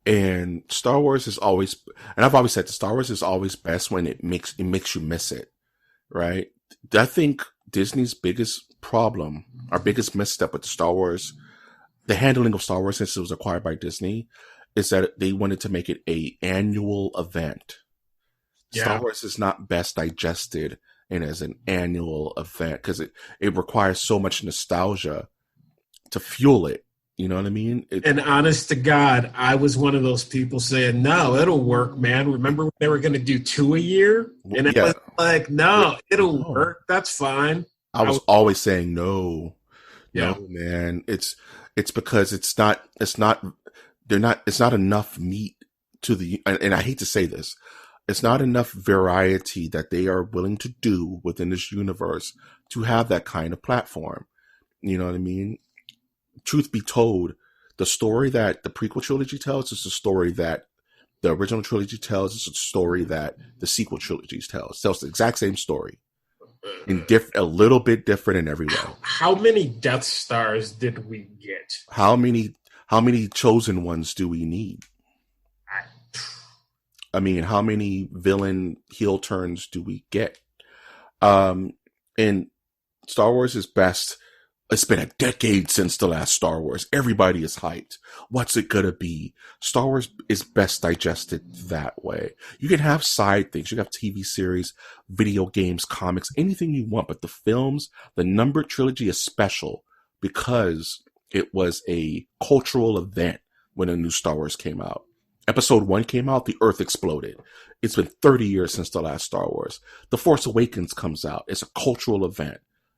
And Star Wars is always, and I've always said, Star Wars is always best when it makes you miss it, right? I think Disney's biggest problem, our biggest misstep with Star Wars, the handling of Star Wars since it was acquired by Disney, is that they wanted to make it a annual event. Yeah. Star Wars is not best digested and as an annual event because it requires so much nostalgia to fuel it. You know what I mean? And honest to God, I was one of those people saying, no, it'll work, man. Remember when they were going to do 2 a year? And I was like, no, it'll work. That's fine. I was always saying no. Yeah. No, man. It's because it's not enough meat to the, and I hate to say this, it's not enough variety that they are willing to do within this universe to have that kind of platform. You know what I mean? Truth be told, the story that the prequel trilogy tells is the story that the original trilogy tells. It's a story that the sequel trilogies tells. It tells the exact same story, in a little bit different in every way. How many Death Stars did we get? How many chosen ones do we need? I mean, how many villain heel turns do we get? And Star Wars is best. It's been a decade since the last Star Wars. Everybody is hyped. What's it gonna be? Star Wars is best digested that way. You can have side things. You can have TV series, video games, comics, anything you want. But the films, the numbered trilogy is special because it was a cultural event when a new Star Wars came out. Episode 1 came out, the Earth exploded. It's been 30 years since the last Star Wars. The Force Awakens comes out. It's a cultural event.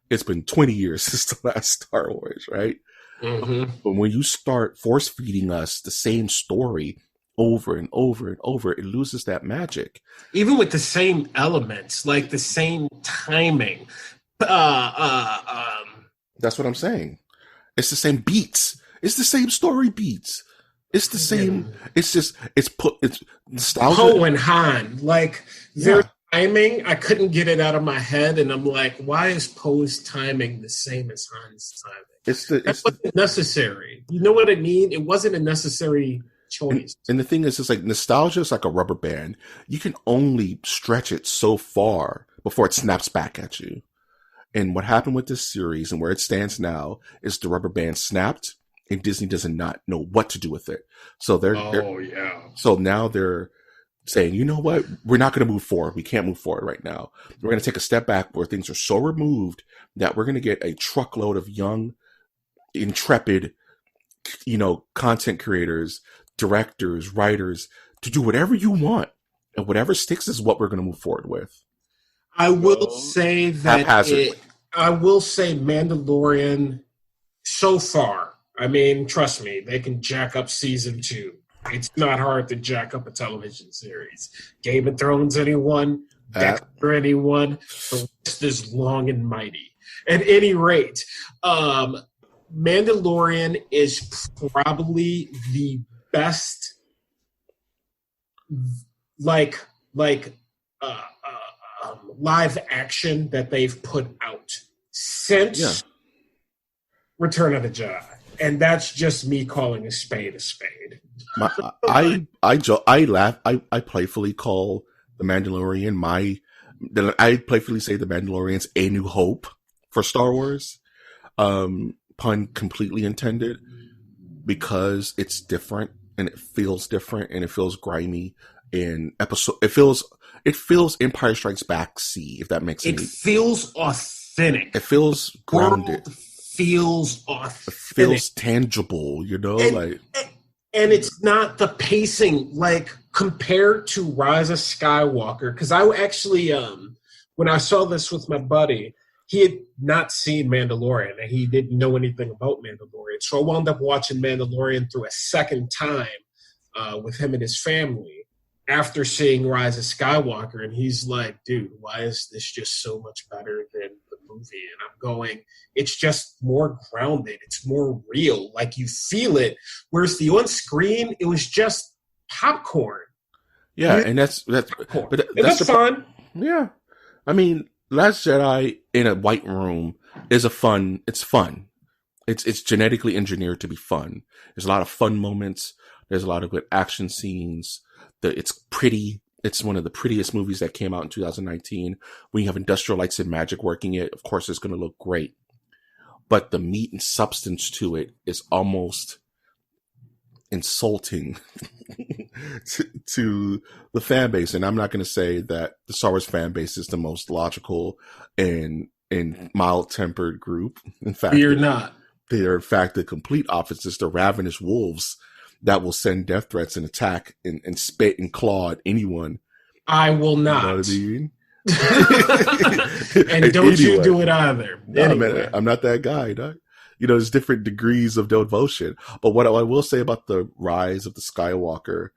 It's been 20 years since the last Star Wars, right? Mm-hmm. But when you start force feeding us the same story over and over and over, it loses that magic. Even with the same elements, like the same timing. That's what I'm saying. It's the same beats. It's the same story beats. It's the same. It's nostalgia. Poe and Han, like their timing, I couldn't get it out of my head, and I'm like, why is Poe's timing the same as Han's timing? That wasn't necessary. You know what I mean? It wasn't a necessary choice. And the thing is, it's like nostalgia is like a rubber band. You can only stretch it so far before it snaps back at you. And what happened with this series and where it stands now is the rubber band snapped. And Disney does not know what to do with it. So so now they're saying, you know what? We're not going to move forward. We can't move forward right now. We're going to take a step back where things are so removed that we're going to get a truckload of young, intrepid, content creators, directors, writers to do whatever you want. And whatever sticks is what we're going to move forward with. I will say that Mandalorian so far, I mean, trust me, they can jack up season 2. It's not hard to jack up a television series. Game of Thrones, anyone? Dexter, anyone? The list is long and mighty. At any rate, Mandalorian is probably the best, live action that they've put out since Yeah. Return of the Jedi. And that's just me calling a spade a spade. I laugh. I playfully call The Mandalorian I playfully say The Mandalorian's A New Hope for Star Wars. Pun completely intended, because it's different and it feels different and it feels grimy in episode. It feels Empire Strikes Back-y, if that makes sense. It feels authentic. It feels grounded. World feels authentic. It feels tangible, you know, and it's not the pacing, like, compared to Rise of Skywalker. Because I actually, when I saw this with my buddy, he had not seen Mandalorian, and he didn't know anything about Mandalorian. So I wound up watching Mandalorian through a second time with him and his family after seeing Rise of Skywalker. And he's like, dude, why is this just so much better than the movie? And I'm going, it's just more grounded. It's more real. Like, you feel it. Whereas the on screen, it was just popcorn. Yeah, and that's fun. Yeah. I mean, Last Jedi in a white room is fun. It's genetically engineered to be fun. There's a lot of fun moments. There's a lot of good action scenes. It's pretty. It's one of the prettiest movies that came out in 2019. When you have industrial lights and magic working it, of course, it's going to look great. But the meat and substance to it is almost insulting to the fan base. And I'm not going to say that the Star Wars fan base is the most logical and mild-tempered group. In fact, you're not. They are, in fact, the complete opposites. The ravenous wolves that will send death threats and attack and spit and claw at anyone. I will not. You know what I mean? And don't you do it either. No, anyway. Man, I'm not that guy, dog. You know, there's different degrees of devotion. But what I will say about the Rise of the Skywalker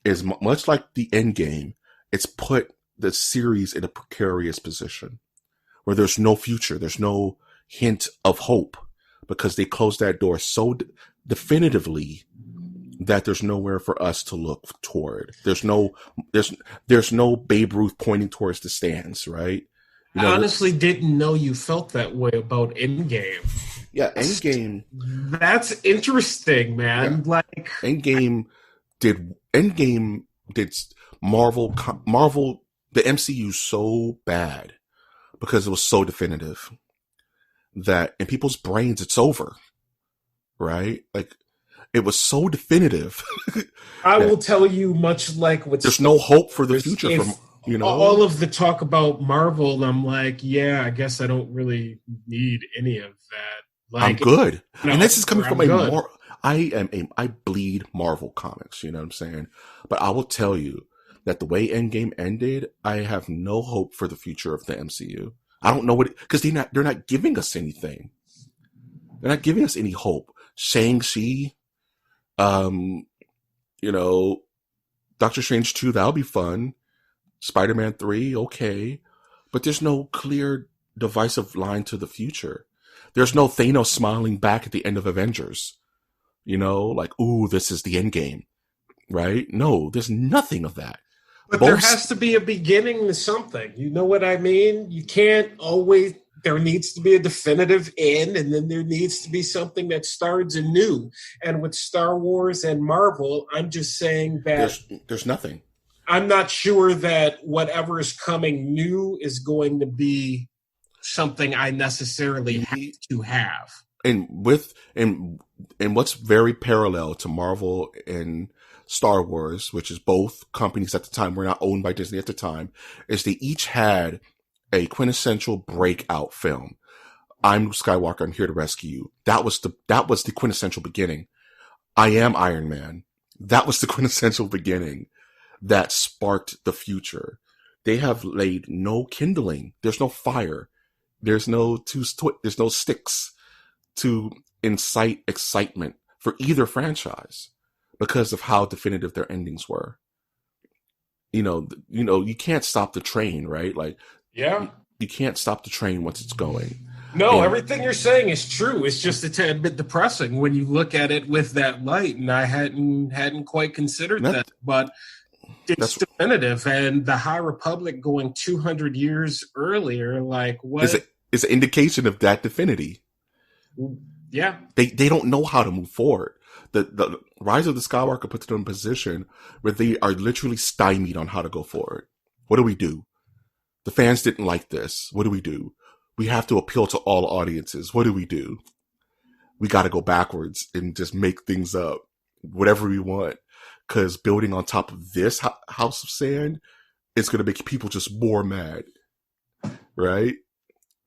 is much like the Endgame, it's put the series in a precarious position where there's no future. There's no hint of hope because they closed that door so definitively that there's nowhere for us to look toward. There's no Babe Ruth pointing towards the stands, right? You know, I honestly didn't know you felt that way about Endgame. Yeah, Endgame. That's interesting, man. Yeah. Like Endgame did Marvel the MCU so bad because it was so definitive that in people's brains it's over, right? Like it was so definitive. I will tell you, much like there's no hope for the future. From you know, all of the talk about Marvel, I'm like, yeah, I guess I don't really need any of that. Like, I'm good, no, and this is coming from good. I bleed Marvel comics. You know what I'm saying? But I will tell you that the way Endgame ended, I have no hope for the future of the MCU. I don't know because they're not giving us anything. They're not giving us any hope. Shang-Chi, you know, Doctor Strange 2, that'll be fun. Spider-Man 3, okay. But there's no clear divisive line to the future. There's no Thanos smiling back at the end of Avengers. You know, like, ooh, this is the end game. Right? No, there's nothing of that. But there has to be a beginning to something. You know what I mean? You can't always... There needs to be a definitive end, and then there needs to be something that starts anew. And with Star Wars and Marvel, I'm just saying that... There's nothing. I'm not sure that whatever is coming new is going to be something I necessarily have to have. And what's very parallel to Marvel and Star Wars, which is both companies at the time were not owned by Disney at the time, is they each had a quintessential breakout film. I'm Skywalker, I'm here to rescue you. That was the quintessential beginning. I Am Iron Man. That was the quintessential beginning that sparked the future. They have laid no kindling. There's no fire. There's no sticks to incite excitement for either franchise because of how definitive their endings were. You know, you can't stop the train, right? Like, yeah, you can't stop the train once it's going. No, everything you're saying is true. It's just a tad bit depressing when you look at it with that light, and I hadn't quite considered that. But it's definitive, and the High Republic going 200 years earlier, like what? is an indication of that divinity. Yeah. They don't know how to move forward. The Rise of the Skywalker puts them in a position where they are literally stymied on how to go forward. What do we do? The fans didn't like this. What do we do? We have to appeal to all audiences. What do? We got to go backwards and just make things up, whatever we want. Because building on top of this house of sand, it's going to make people just more mad, right?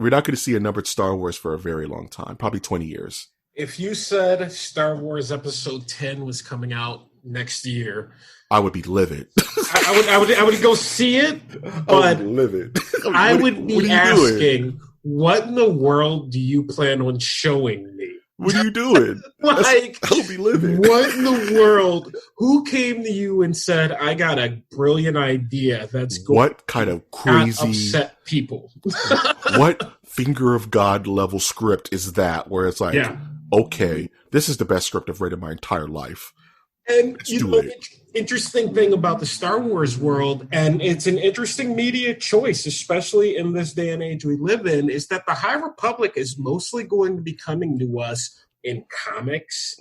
We're not going to see a numbered Star Wars for a very long time, probably 20 years. If you said Star Wars Episode 10 was coming out next year, I would be livid. I would go see it, but I would livid. I would be asking, what in the world do you plan on showing me? What are you doing? Like, I'll be livid. What in the world? Who came to you and said, I got a brilliant idea that's going what kind of crazy to upset people? What finger of God level script is that? Where it's like, okay, this is the best script I've read in my entire life. And interesting thing about the Star Wars world, and it's an interesting media choice, especially in this day and age we live in, is that the High Republic is mostly going to be coming to us in comics,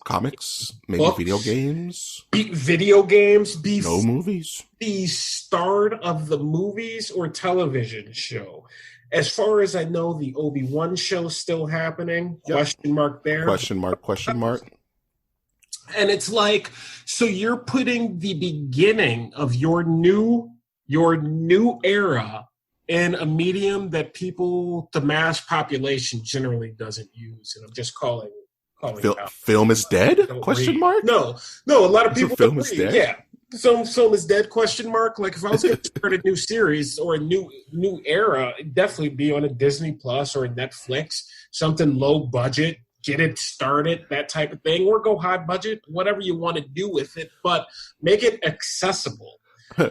maybe books, video games, no movies, the start of the movies or television show. As far as I know, the Obi-Wan show still happening. Yep. Question mark there. Question mark. And it's like, so you're putting the beginning of your new era in a medium that the mass population generally doesn't use. And I'm just calling it out. Film is dead? Question mark? No, a lot of people film is dead? Yeah. Film is dead? Question mark. Like if I was going to start a new series or a new era, it'd definitely be on a Disney Plus or a Netflix, something low budget. Get it started, that type of thing, or go high budget, whatever you want to do with it, but make it accessible. Can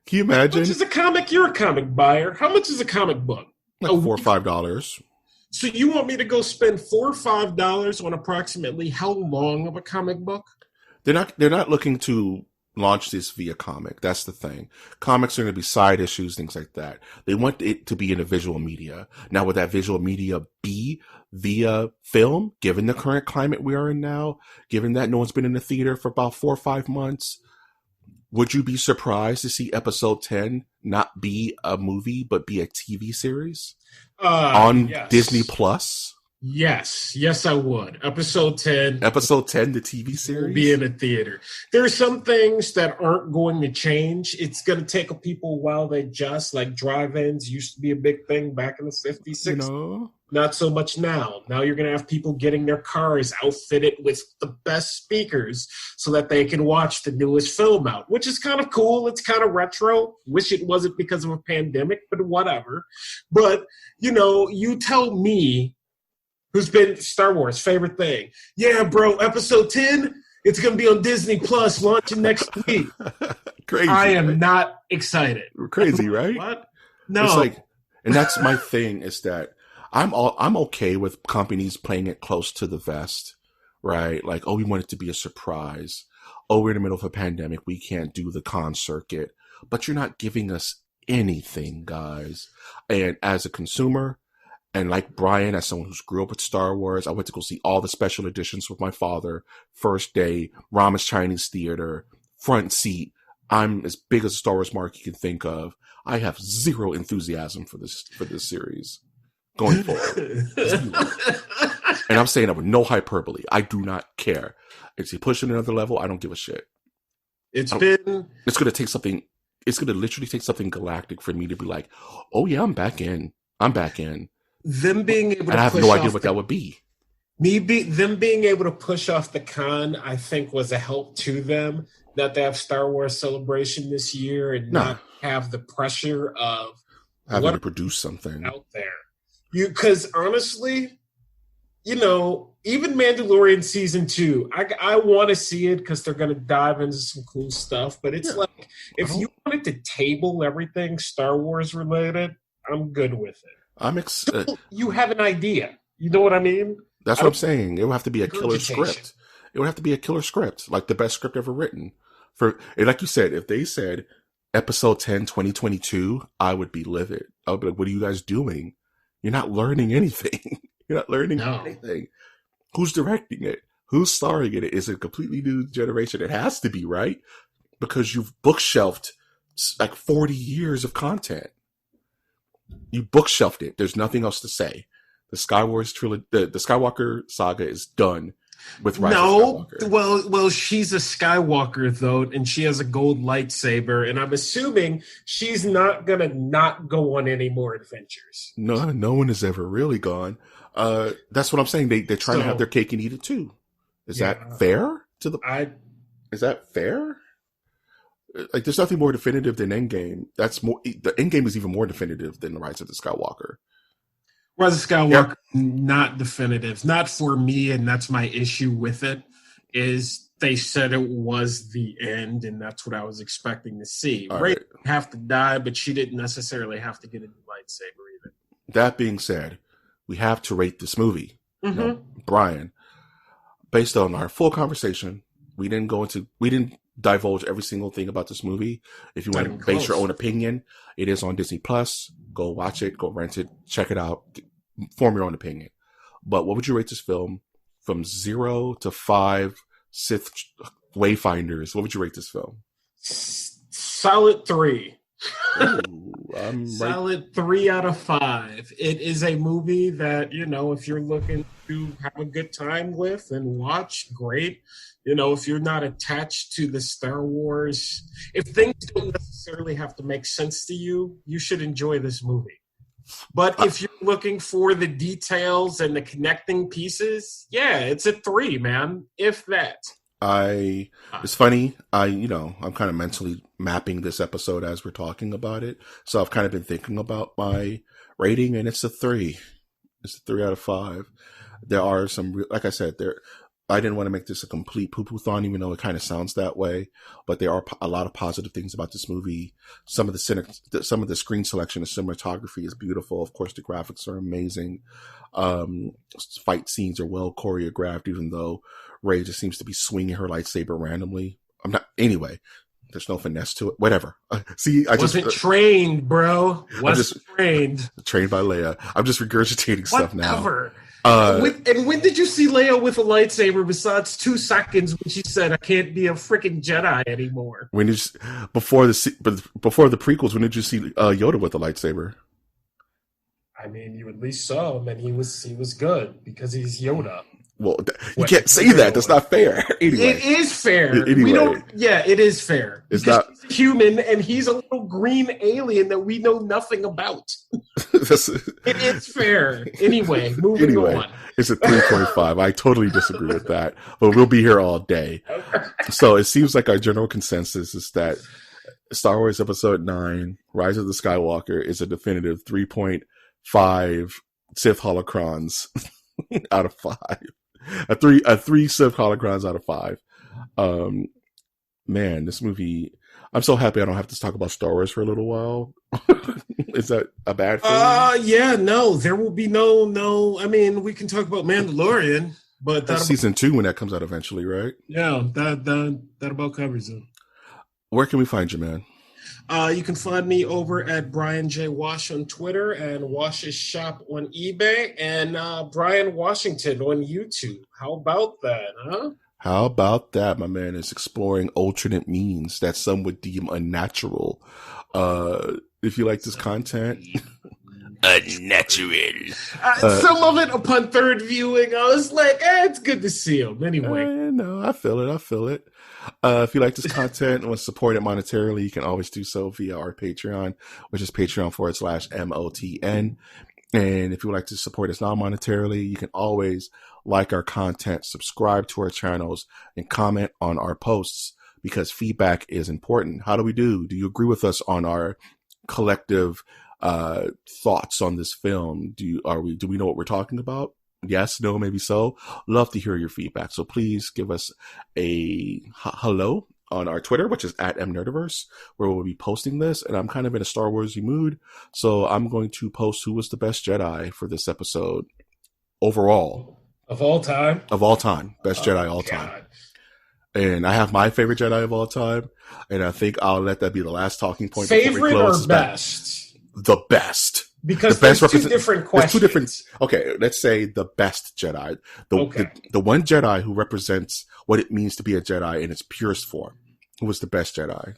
you imagine? How much is a comic? You're a comic buyer. How much is a comic book? Like $4 or $5. So you want me to go spend $4 or $5 on approximately how long of a comic book? They're not looking to launch this via comic. That's the thing. Comics are going to be side issues, things like that. They want it to be in a visual media. Now, would that visual media be via film, given the current climate we are in now, given that no one's been in the theater for about 4 or 5 months? Would you be surprised to see Episode 10 not be a movie, but be a TV series on Disney Plus? Yes, I would. Episode 10, the TV series, will be in a theater. There are some things that aren't going to change. It's going to take people a while to adjust. Like drive-ins used to be a big thing back in the 50s, 60s. Not so much now. Now you're going to have people getting their cars outfitted with the best speakers so that they can watch the newest film out, which is kind of cool. It's kind of retro. Wish it wasn't because of a pandemic, but whatever. But, you tell me, who's been Star Wars favorite thing? Yeah, bro, Episode 10, it's going to be on Disney Plus launching next week. Crazy. I am not excited. Crazy, right? What? No. It's like, and that's my thing is that I'm okay with companies playing it close to the vest, right? Like, we want it to be a surprise. We're in the middle of a pandemic. We can't do the con circuit, but you're not giving us anything, guys. And as a consumer, and like Brian, as someone who's grew up with Star Wars, I went to go see all the special editions with my father. First day, Rama's Chinese Theater, front seat. I'm as big as a Star Wars mark you can think of. I have zero enthusiasm for this series going forward. And I'm saying that with no hyperbole. I do not care. If he pushes another level, I don't give a shit. It's going to take something. It's going to literally take something galactic for me to be like, oh yeah, I'm back in. Them being able to and I have no idea what that would be. Them being able to push off the con, I think, was a help to them. Not to have Star Wars Celebration this year and not have the pressure of having to produce something out there. Because honestly, even Mandalorian Season 2, I want to see it because they're going to dive into some cool stuff. But it's like, if you wanted to table everything Star Wars related, I'm good with it. You have an idea. You know what I mean? That's what I'm saying. It would have to be a killer script. It would have to be a killer script, like the best script ever written. Like you said, if they said Episode 10, 2022, I would be livid. I would be like, what are you guys doing? you're not learning anything. You're not learning No. anything. Who's directing it? Who's starring in it? Is it a completely new generation? It has to be, right? Because you've bookshelved like 40 years of content. You bookshelved it. There's nothing else to say. The Skywars trilogy, the Skywalker saga is done with Rise of Skywalker. Well, she's a Skywalker though, and she has a gold lightsaber, and I'm assuming she's not gonna not go on any more adventures. No one has ever really gone. That's what I'm saying. They're trying to have their cake and eat it too. Is that fair to the? Is that fair? Like, there's nothing more definitive than Endgame. That's more. The Endgame is even more definitive than the Rise of the Skywalker. Rise of Skywalker, not definitive, not for me, and that's my issue with it. Is they said it was the end, and that's what I was expecting to see. Rey didn't have to die, but she didn't necessarily have to get a new lightsaber either. That being said, we have to rate this movie. Mm-hmm. You know, Brian, based on our full conversation, we didn't divulge every single thing about this movie. If you want to base your own opinion, it is on Disney Plus. Go watch it, go rent it, check it out, form your own opinion. But what would you rate this film from 0 to 5 Sith Wayfinders? What would you rate this film? Solid 3. Ooh, Solid 3 out of 5. It is a movie that, if you're looking to have a good time with and watch, great. If you're not attached to the Star Wars, if things don't necessarily have to make sense to you, you should enjoy this movie. But if you're looking for the details and the connecting pieces, yeah, it's a 3, man. If that. It's funny. I'm kind of mentally mapping this episode as we're talking about it. So I've kind of been thinking about my rating, and it's a 3. It's a 3 out of 5. There are some, like I said, I didn't want to make this a complete poo-poo thon, even though it kind of sounds that way. But there are a lot of positive things about this movie. Some of the screen selection and cinematography is beautiful. Of course, the graphics are amazing. Fight scenes are well choreographed, even though Rey just seems to be swinging her lightsaber randomly. Anyway, there's no finesse to it. Whatever. See, I wasn't trained, bro. Trained. Trained by Leia. I'm just regurgitating stuff now. Whatever. And when did you see Leia with a lightsaber besides 2 seconds when she said, I can't be a freaking Jedi anymore? When did before the prequels, when did you see Yoda with a lightsaber? I mean, you at least saw him, and he was good because he's Yoda. Well, you can't say that. That's not fair. Anyway, it is fair. Anyway, it is fair. It's because not he's a human, and he's a little green alien that we know nothing about. It is fair. Anyway, moving on. It's a 3.5. I totally disagree with that, but we'll be here all day. So it seems like our general consensus is that Star Wars Episode 9, Rise of the Skywalker, is a definitive 3.5 Sith holocrons out of 5. A three Sith holocrons out of 5. Man, this movie, I'm so happy I don't have to talk about Star Wars for a little while. Is that a bad thing? Yeah, no, there will be no. I mean, we can talk about Mandalorian, but that's season 2 when that comes out eventually, right? Yeah, that about covers it. Where can we find you, man? You can find me over at Brian J. Wash on Twitter and Wash's Shop on eBay and Brian Washington on YouTube. How about that, huh? How about that? My man is exploring alternate means that some would deem unnatural. If you like this content, unnatural. Some of it upon third viewing, I was like, it's good to see him. Anyway. No, I feel it. If you like this content and want to support it monetarily, you can always do so via our Patreon, which is patreon.com/MOTN. And if you would like to support us non-monetarily, you can always like our content, subscribe to our channels, and comment on our posts because feedback is important. How do we do? Do you agree with us on our collective thoughts on this film? Do we know what we're talking about? Yes, no, maybe so. Love to hear your feedback. So please give us a hello on our Twitter, which is at mnerdiverse, where we'll be posting this. And I'm kind of in a Star Warsy mood, so I'm going to post who was the best Jedi for this episode overall. Of all time? Of all time. Best Jedi all time. And I have my favorite Jedi of all time, and I think I'll let that be the last talking point. Favorite or best? The best. Because the best there's two different questions. There's two different. Okay, let's say the best Jedi, the one Jedi who represents what it means to be a Jedi in its purest form. Who was the best Jedi?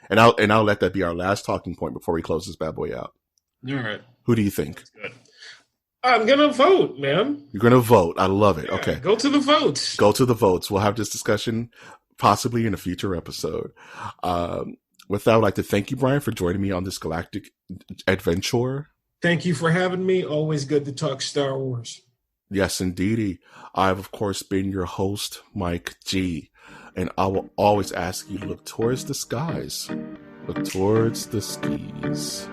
And I'll let that be our last talking point before we close this bad boy out. All right. Who do you think? That's good. I'm gonna vote, man. You're gonna vote. I love it. Yeah, okay, go to the votes. Go to the votes. We'll have this discussion possibly in a future episode. With that, I'd like to thank you, Brian, for joining me on this galactic adventure. Thank you for having me. Always good to talk Star Wars. Yes, indeedy. I've, of course, been your host, Mike G. And I will always ask you to look towards the skies. Look towards the skis.